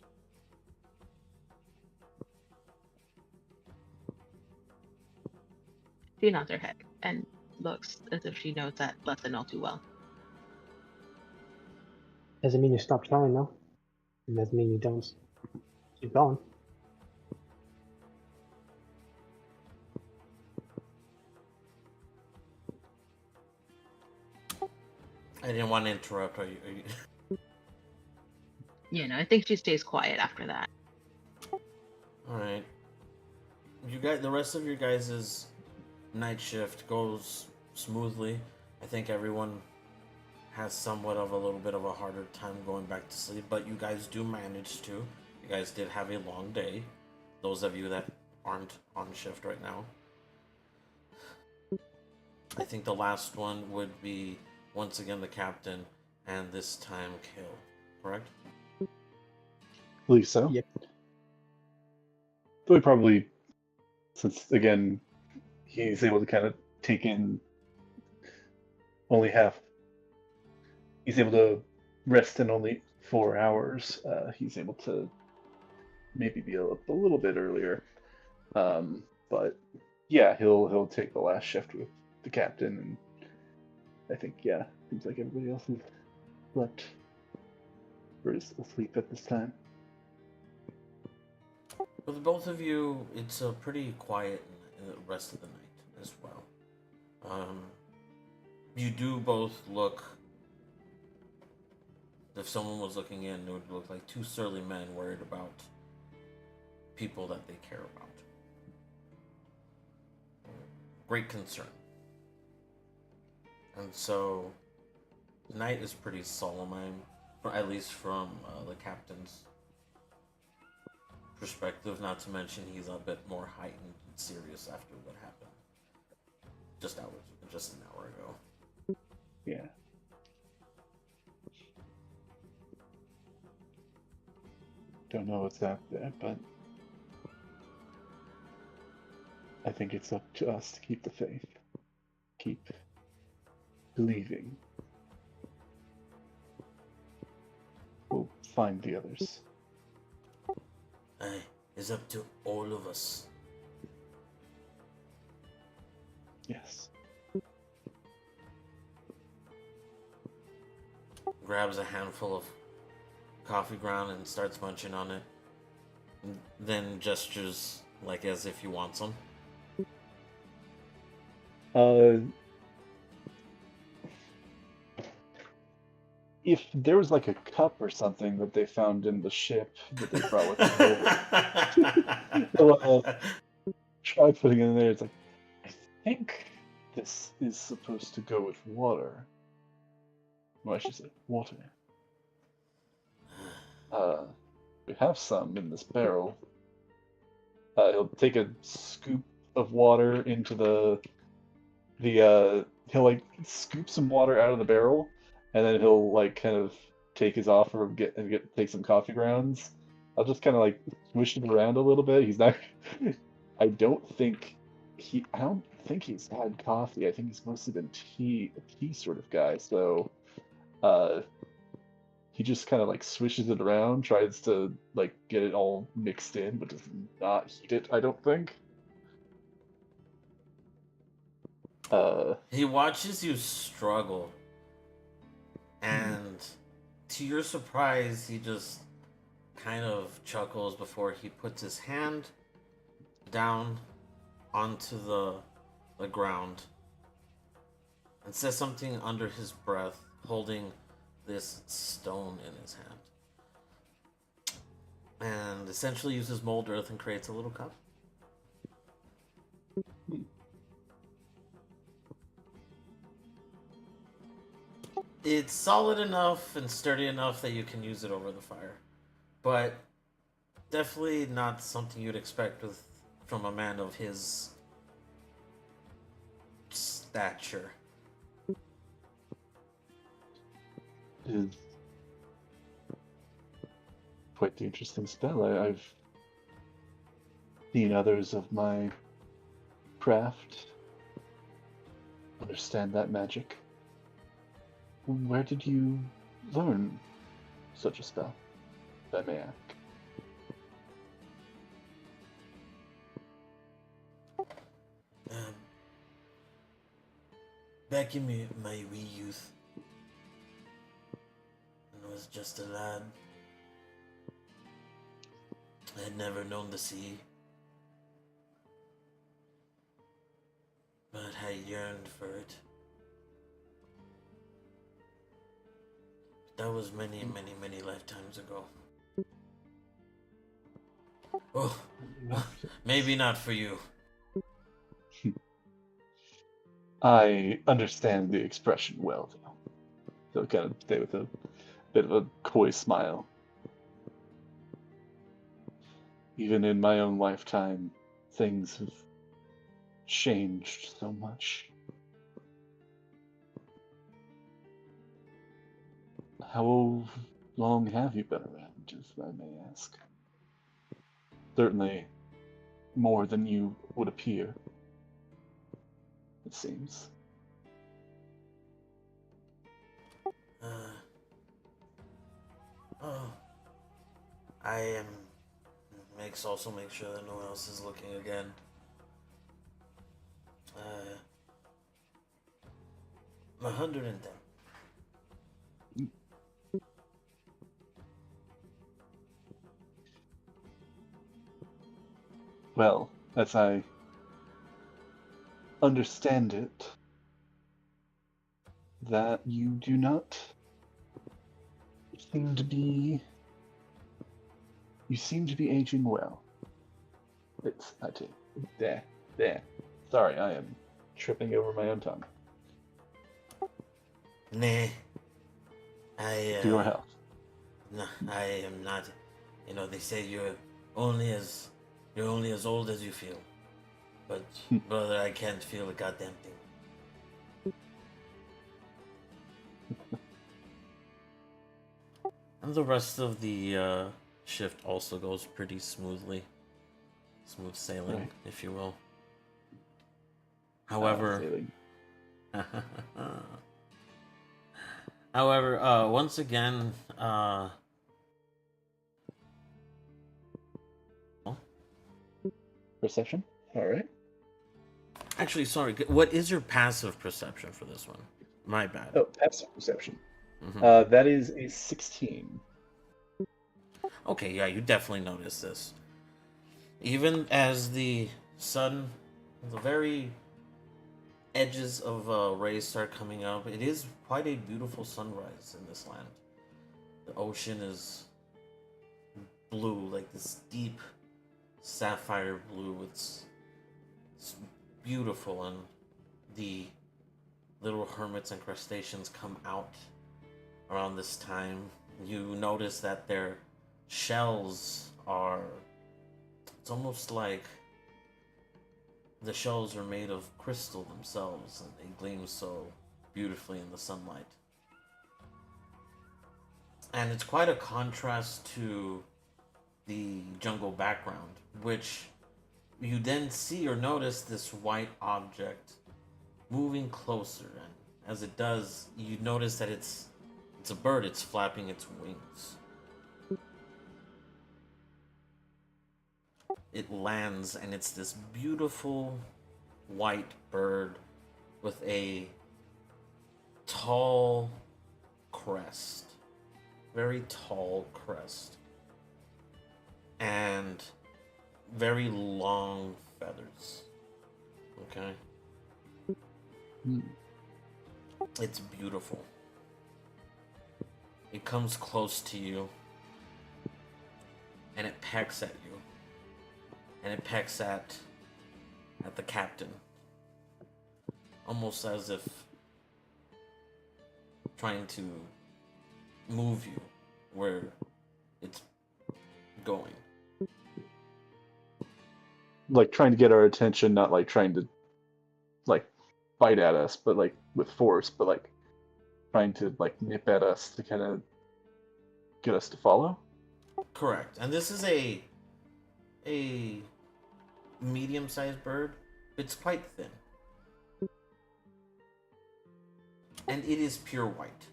She nods her head and looks as if she knows that lesson all too well. Doesn't mean you stop trying though. It doesn't mean you don't keep going. I didn't want to interrupt. Are you... You know, I think she stays quiet after that. All right. You guys, the rest of your guys' night shift goes smoothly. I think everyone has somewhat of a little bit of a harder time going back to sleep, but you guys do manage to. You guys did have a long day. Those of you that aren't on shift right now. I think the last one would be once again the captain, and this time Kill. Correct? I believe so. Yep. So he probably, since again, he's able to kind of take in only half. He's able to rest in only 4 hours. He's able to maybe be up a little bit earlier. But yeah, he'll take the last shift with the captain, and I think seems like everybody else has slept or is asleep at this time. For the both of you, it's a pretty quiet rest of the night as well. You do both look. If someone was looking in, it would look like two surly men worried about people that they care about. Great concern. And so, the night is pretty solemn, at least from the captain's perspective, not to mention he's a bit more heightened and serious after what happened just an hour ago. Yeah. Don't know what's out there, but I think it's up to us to keep the faith. Keep believing. We'll find the others. It's up to all of us. Yes. Grabs a handful of coffee ground and starts munching on it. Then gestures like as if he wants some. If there was like a cup or something that they found in the ship that they brought with them, they'll try putting it in there. It's like, I think this is supposed to go with water. Well, I should say water. We have some in this barrel. He'll take a scoop of water into he'll like scoop some water out of the barrel, and then he'll like kind of take his offer of take some coffee grounds. I'll just kind of like swish it around a little bit. He's not. I don't think he's had coffee. I think he's mostly been a tea sort of guy. So, he just kind of like swishes it around, tries to like get it all mixed in, but does not heat it, I don't think. He watches you struggle, and to your surprise, he just kind of chuckles before he puts his hand down onto the ground and says something under his breath, holding this stone in his hand, and essentially uses mold earth and creates a little cup. It's solid enough and sturdy enough that you can use it over the fire, but definitely not something you'd expect from a man of his stature. Is quite the interesting spell. I've seen others of my craft understand that magic. Where did you learn such a spell, if I may ask? Back in my wee youth, when I was just a lad, I had never known the sea, but I yearned for it. that was many, many, many lifetimes ago. Oh, maybe not for you. I understand the expression well, though. So kind of stay with a bit of a coy smile. Even in my own lifetime, things have changed so much. How long have you been around, if I may ask? Certainly more than you would appear, it seems. Oh, I am. Also make sure that no one else is looking again. 110. Well, as I understand it, that you do not seem to be. You seem to be aging well. I take there. Sorry, I am tripping over my own tongue. Nah, I To your health. no, I am not. You know, they say you're only as old as you feel. But brother, I can't feel a goddamn thing. And the rest of the shift also goes pretty smoothly. Smooth sailing, Right. if you will. However, once again, Perception? Alright. actually, sorry, what is your passive perception for this one? My bad. Oh, passive perception. Mhm. That is a 16. Okay, yeah, you definitely notice this. Even as the sun, the very edges of rays start coming up, it is quite a beautiful sunrise in this land. The ocean is blue, like this deep sapphire blue. It's beautiful, and the little hermits and crustaceans come out around this time. You notice that their shells are, it's almost like the shells are made of crystal themselves, and they gleam so beautifully in the sunlight. And it's quite a contrast to the jungle background, which you then see or notice this white object moving closer, and as it does, you notice that it's a bird. It's flapping its wings. It lands, and it's this beautiful white bird with a tall crest, very tall crest, and very long feathers. Okay? It's beautiful. It comes close to you, and it pecks at you, and it pecks at the captain, almost as if trying to move you where it's going. Like trying to get our attention, not like trying to like bite at us, but like with force, but like trying to like nip at us to kind of get us to follow. Correct. And this is a medium-sized bird. It's quite thin. And it is pure white.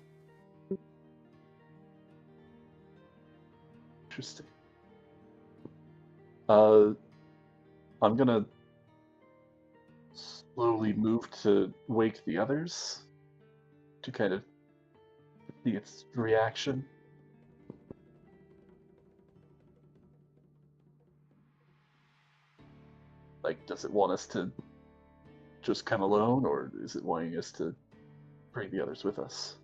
Interesting. I'm gonna slowly move to wake the others to kind of see its reaction. Like, does it want us to just come alone, or is it wanting us to bring the others with us?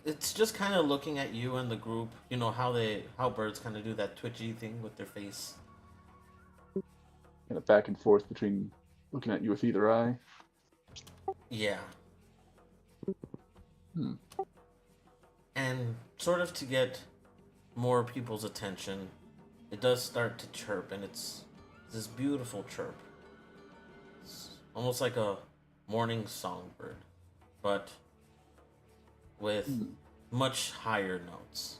it's just kind of looking at you and the group. You know how birds kind of do that twitchy thing with their face. Kind of back and forth between looking at you with either eye. Yeah. Hmm. And sort of to get more people's attention, it does start to chirp, and it's this beautiful chirp. It's almost like a morning songbird, but with much higher notes.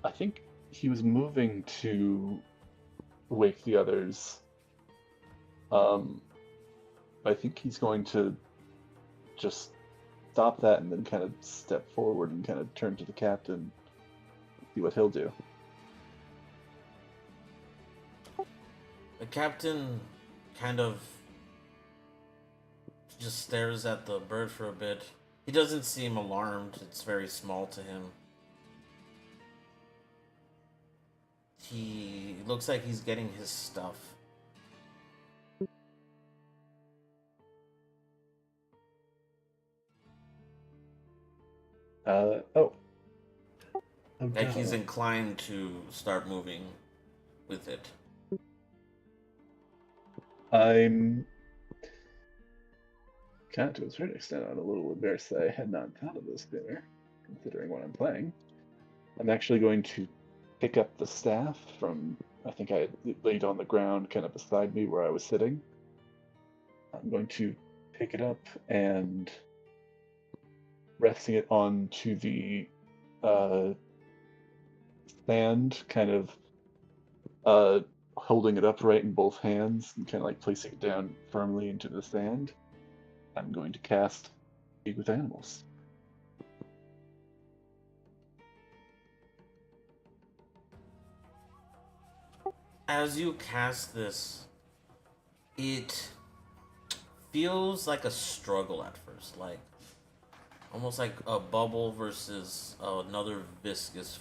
I think he was moving to wake the others. I think he's going to just stop that and then kind of step forward and kind of turn to the captain, see what he'll do. The captain kind of just stares at the bird for a bit. He doesn't seem alarmed. It's very small to him. He looks like he's getting his stuff. Oh. Like he's inclined to start moving with it. I'm kind of to a certain extent I'm a little embarrassed that I had not thought of this sooner, considering what I'm playing. I'm actually going to pick up the staff from, I think I had laid on the ground kind of beside me where I was sitting. I'm going to pick it up and resting it onto the sand, kind of holding it upright in both hands and kind of like placing it down firmly into the sand. I'm going to cast Speak with Animals. As you cast this, it feels like a struggle at first, like almost like a bubble versus another viscous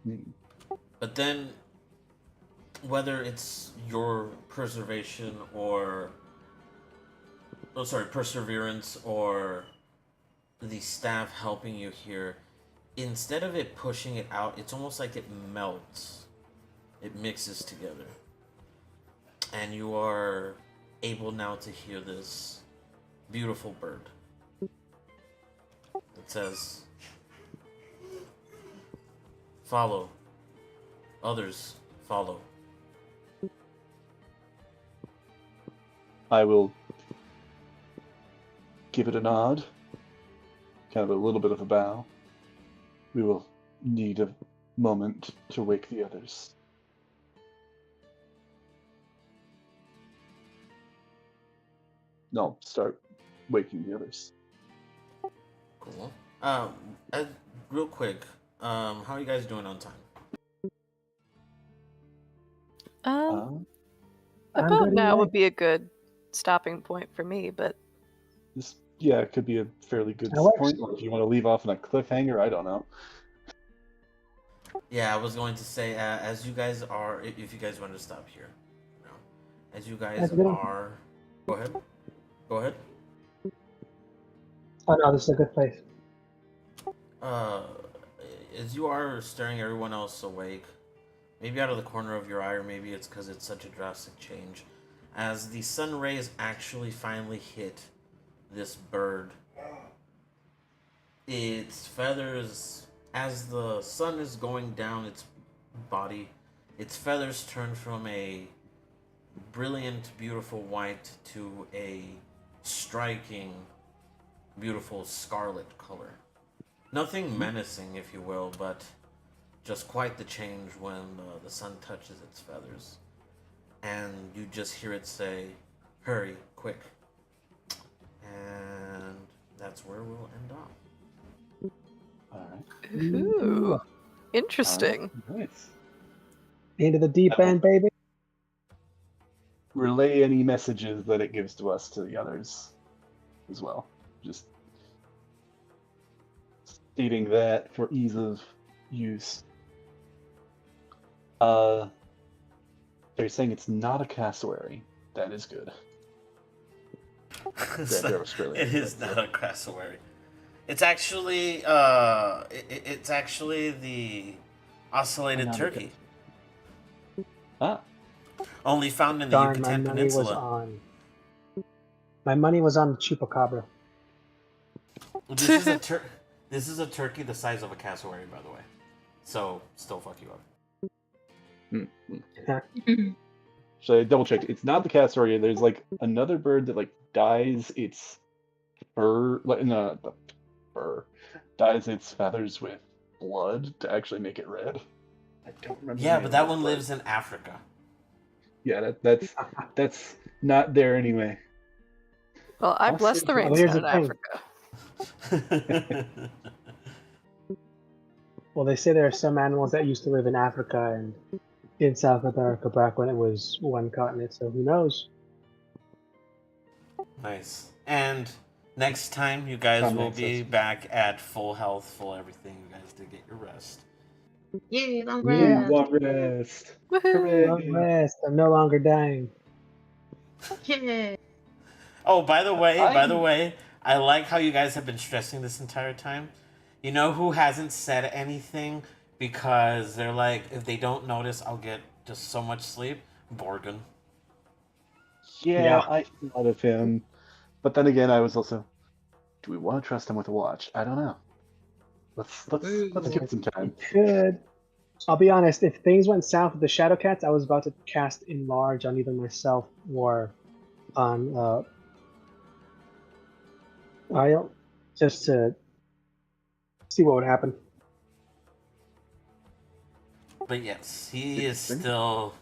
fluid. But then, whether it's your perseverance or perseverance or the staff helping you here, instead of it pushing it out, it's almost like it melts. It mixes together. And you are able now to hear this beautiful bird. It says, "Follow. Others follow." I will give it a nod, kind of a little bit of a bow. We will need a moment to wake the others. No, start waking the others. Cool. Real quick, how are you guys doing on time? I'm About good now either would be a good stopping point for me, but Yeah, it could be a fairly good That works. point, or if you want to leave off on a cliffhanger, I don't know. Yeah, I was going to say, as you guys are, if you guys want to stop here, you know, as you guys That's good. are, go ahead. Go ahead. Oh no, this is a good place. As you are staring everyone else awake, maybe out of the corner of your eye, or maybe it's because it's such a drastic change, as the sun rays actually finally hit this bird, its feathers, as the sun is going down its body, its feathers turn from a brilliant, beautiful white to a striking, beautiful scarlet color. Nothing menacing, if you will, but just quite the change when the sun touches its feathers. And you just hear it say, "Hurry, quick." And that's where we'll end off. All right. ooh, interesting. Nice. Into the deep end, baby. Relay any messages that it gives to us to the others as well. Just stating that for ease of use. So you're saying it's not a cassowary. That is good. It's They're not- Australian. it is That's not a cassowary. It's actually it's actually the ocellated Not a turkey, Ah, only found in the Darn, my Yucatan money was Peninsula. on. My money was on chupacabra. This is a this is a turkey the size of a cassowary, by the way. So still fuck you up. so I double checked. It's not the cassowary. There's like another bird that like dyes its fur, like no, the fur, dyes its feathers with blood to actually make it red. I don't remember. the Yeah, name but of that it, one lives in Africa. Yeah, that's not there anyway. Well, I I'll bless say- the Well, rains here's out the in thing. Africa. Well, they say there are some animals that used to live in Africa and in South America back when it was one continent. So who knows? Nice. And next time, you guys Common will be access. back at full health, full everything. You guys did get your rest. Yay, long Yeah. rest. Long rest. Woohoo! Hooray. Long rest. I'm no longer dying. Yay. Oh, by the way, I'm- I like how you guys have been stressing this entire time. You know who hasn't said anything because they're like, if they don't notice, I'll get just so much sleep? Borgin. Yeah, Yeah. I thought of him, but then again, I was also, do we want to trust him with a watch? I don't know. Let's give it some time. It could. I'll be honest. If things went south with the Shadowcats, I was about to cast Enlarge on either myself or on Ariel, just to see what would happen. But yes, he is still.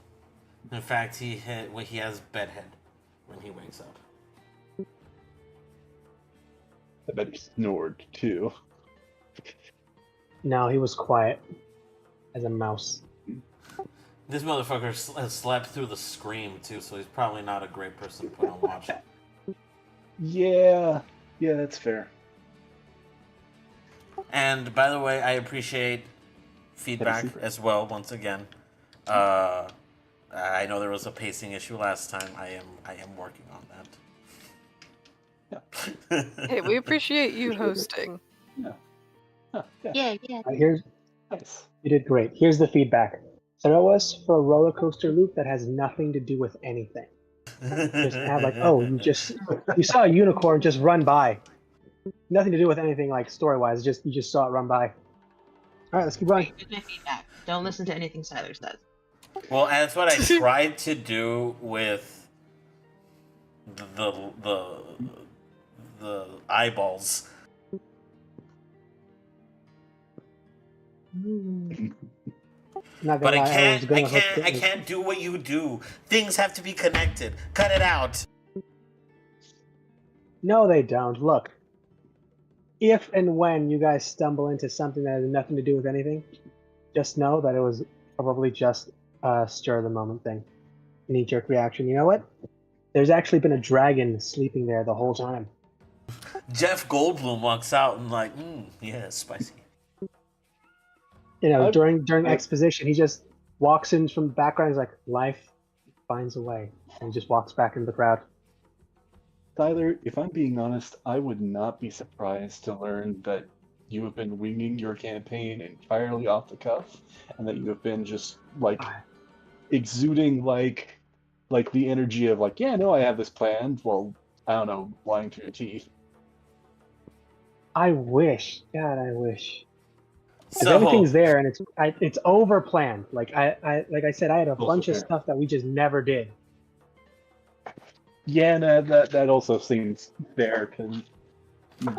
In fact, he has bedhead when he wakes up. I bet he snored too. No, he was quiet as a mouse. This motherfucker has slept through the scream too, so he's probably not a great person to put on watch. Yeah, that's fair. And by the way, I appreciate feedback secret. as well. Once again, I know there was a pacing issue last time. I am working on that. Hey, we appreciate you hosting. Huh, yeah, Yeah. Here's nice. You did great. Here's the feedback. Throw us for a roller coaster loop that has nothing to do with anything. Just have like, oh, you saw a unicorn just run by. Nothing to do with anything like story wise. You just saw it run by. All right, let's keep going. Here's my feedback. Don't listen to anything Siler says. Well, and that's what I tried to do with the eyeballs. Not But gonna lie, was gonna hook I it. can't do what you do. Things have to be connected. Cut it out. No, they don't. Look, if and when you guys stumble into something that has nothing to do with anything, just know that it was probably just a stir of the moment thing. Knee-jerk reaction. You know what? There's actually been a dragon sleeping there the whole time. Jeff Goldblum walks out and like, yeah, spicy. You know, I've- during exposition, he just walks in from the background. He's like, life finds a way. And he just walks back into the crowd. Tyler, if I'm being honest, I would not be surprised to learn that you have been winging your campaign entirely off the cuff, and that you have been just like exuding like the energy of like, yeah, no, I have this plan. Well, I don't know, lying through your teeth. I wish. God, I wish. 'Cause So everything's there and it's over planned. Like I said, I had a Also bunch of fair. stuff that we just never did. Yeah, no, that also seems fair because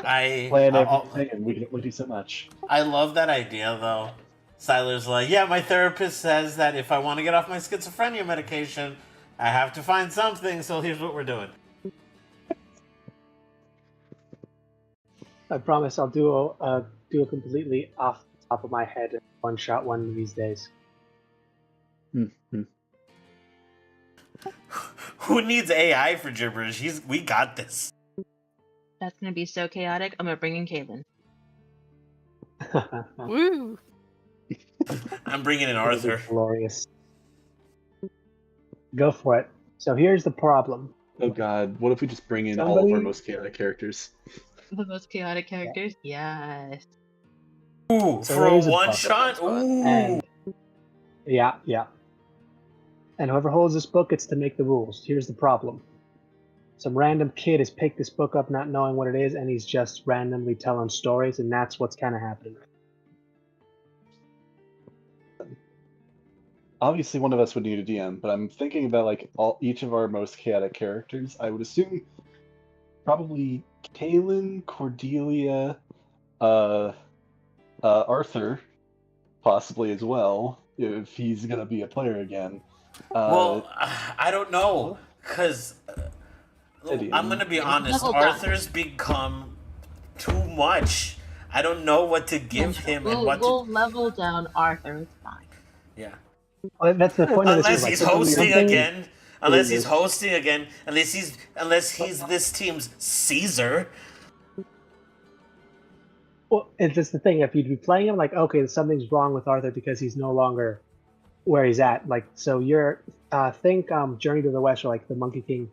I plan I'll- everything, and we can only do so much. I love that idea though. Siler's like, yeah, my therapist says that if I want to get off my schizophrenia medication, I have to find something. So here's what we're doing. I promise I'll do a completely off the top of my head one shot one of these days. Who needs AI for gibberish? We got this. That's gonna be so chaotic. I'm gonna bring in Kaylin. Woo! I'm bringing in It'll be Arthur. glorious. Go for it. So here's the problem. Oh god, what if we just bring in all of our Somebody- most chaotic characters? The most chaotic characters? Yes. Ooh, So for a there's a one book. shot? Ooh. And yeah. And whoever holds this book gets to make the rules. Here's the problem. Some random kid has picked this book up not knowing what it is, and he's just randomly telling stories, and that's what's kind of happening. Obviously, one of us would need a DM, but I'm thinking about like each of our most chaotic characters. I would assume probably Kaylin, Cordelia, Arthur, possibly as well, if he's gonna be a player again. Well, I don't know, because Gideon. I'm going to be honest, Level down. Arthur's become too much. I don't know what to give him and what We'll to... level down Arthur. It's fine. Yeah. Well, that's the point of this. Unless is, like, he's something- hosting something- again. Unless he's hosting again. Unless he's this team's Caesar. Well, it's just the thing. If you'd be playing him, like, okay, something's wrong with Arthur because he's no longer where he's at. Like, so you're think Journey to the West or like the Monkey King.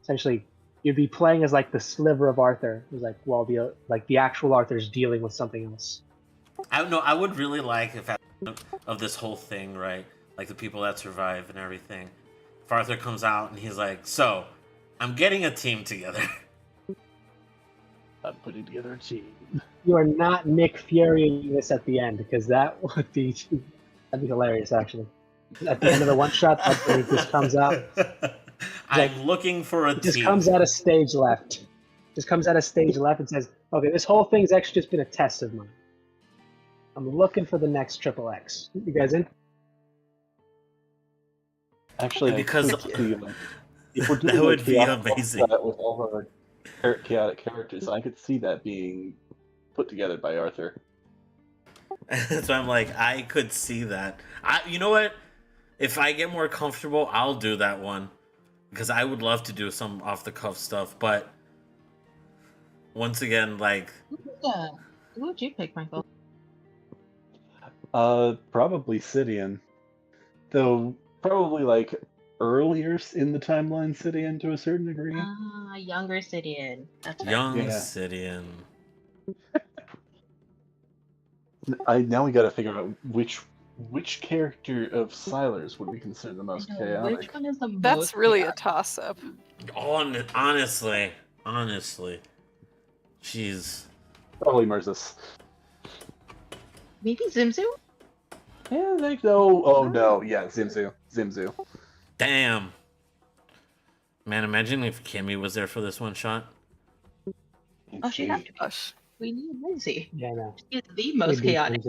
Essentially, you'd be playing as like the sliver of Arthur. It's like, well, the actual Arthur's dealing with something else. I don't know. I would really like if of this whole thing, right? Like the people that survive and everything. If Arthur comes out and he's like, "So, I'm getting a team together." I'm putting together a team. You are not Nick Fury this at the end because that'd be hilarious actually. At the end of the one shot, that's when he just comes out. I'm looking for a Just team. comes out of stage left. Just comes out of stage left and says, "Okay, this whole thing's actually just been a test of mine. I'm looking for the next Triple X. You guys in?" Actually, Because- I could see, like, if we're doing That would like, be chaotic amazing. combat with all of our chaotic characters, I could see that being put together by Arthur. So I'm like, I could see that. You know what? If I get more comfortable, I'll do that one. Because I would love to do some off-the-cuff stuff, but once again, like... Yeah. Who would you pick, Michael? Probably Sidian. Though, probably, like, earlier in the timeline Sidian to a certain degree. Younger Sidian. That's right. Young Yeah. Sidian. Now we gotta figure out which character of Siler's would we consider the most I know, chaotic. Which one is the most That's really a chaotic? toss-up. Honestly. Jeez. Probably Murzus. Maybe Zimzu? Yeah, oh no, yeah, Zimzu. Damn. Man, imagine if Kimmy was there for this one shot. Oh, she'd have to be. Gosh. We need Lindsay. Yeah, I know. She is the most chaotic.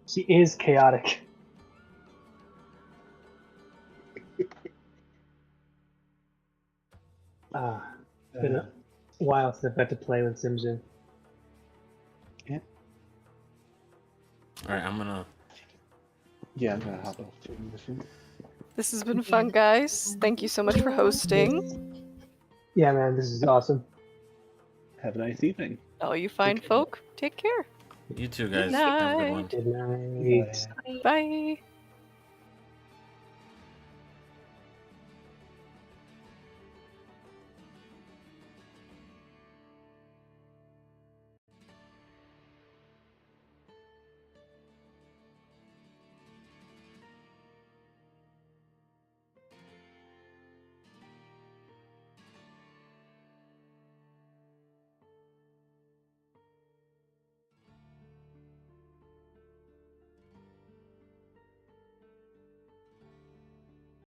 She is chaotic. It's been a while since I've got to play with Simzu. Alright, I'm gonna... Yeah, I'm gonna hop off with him. This has been fun, guys. Thank you so much for hosting. Yeah, man, this is awesome. Have a nice evening. All you fine folk, take care. You too, guys. Good Have a good one. night. Good night. Bye.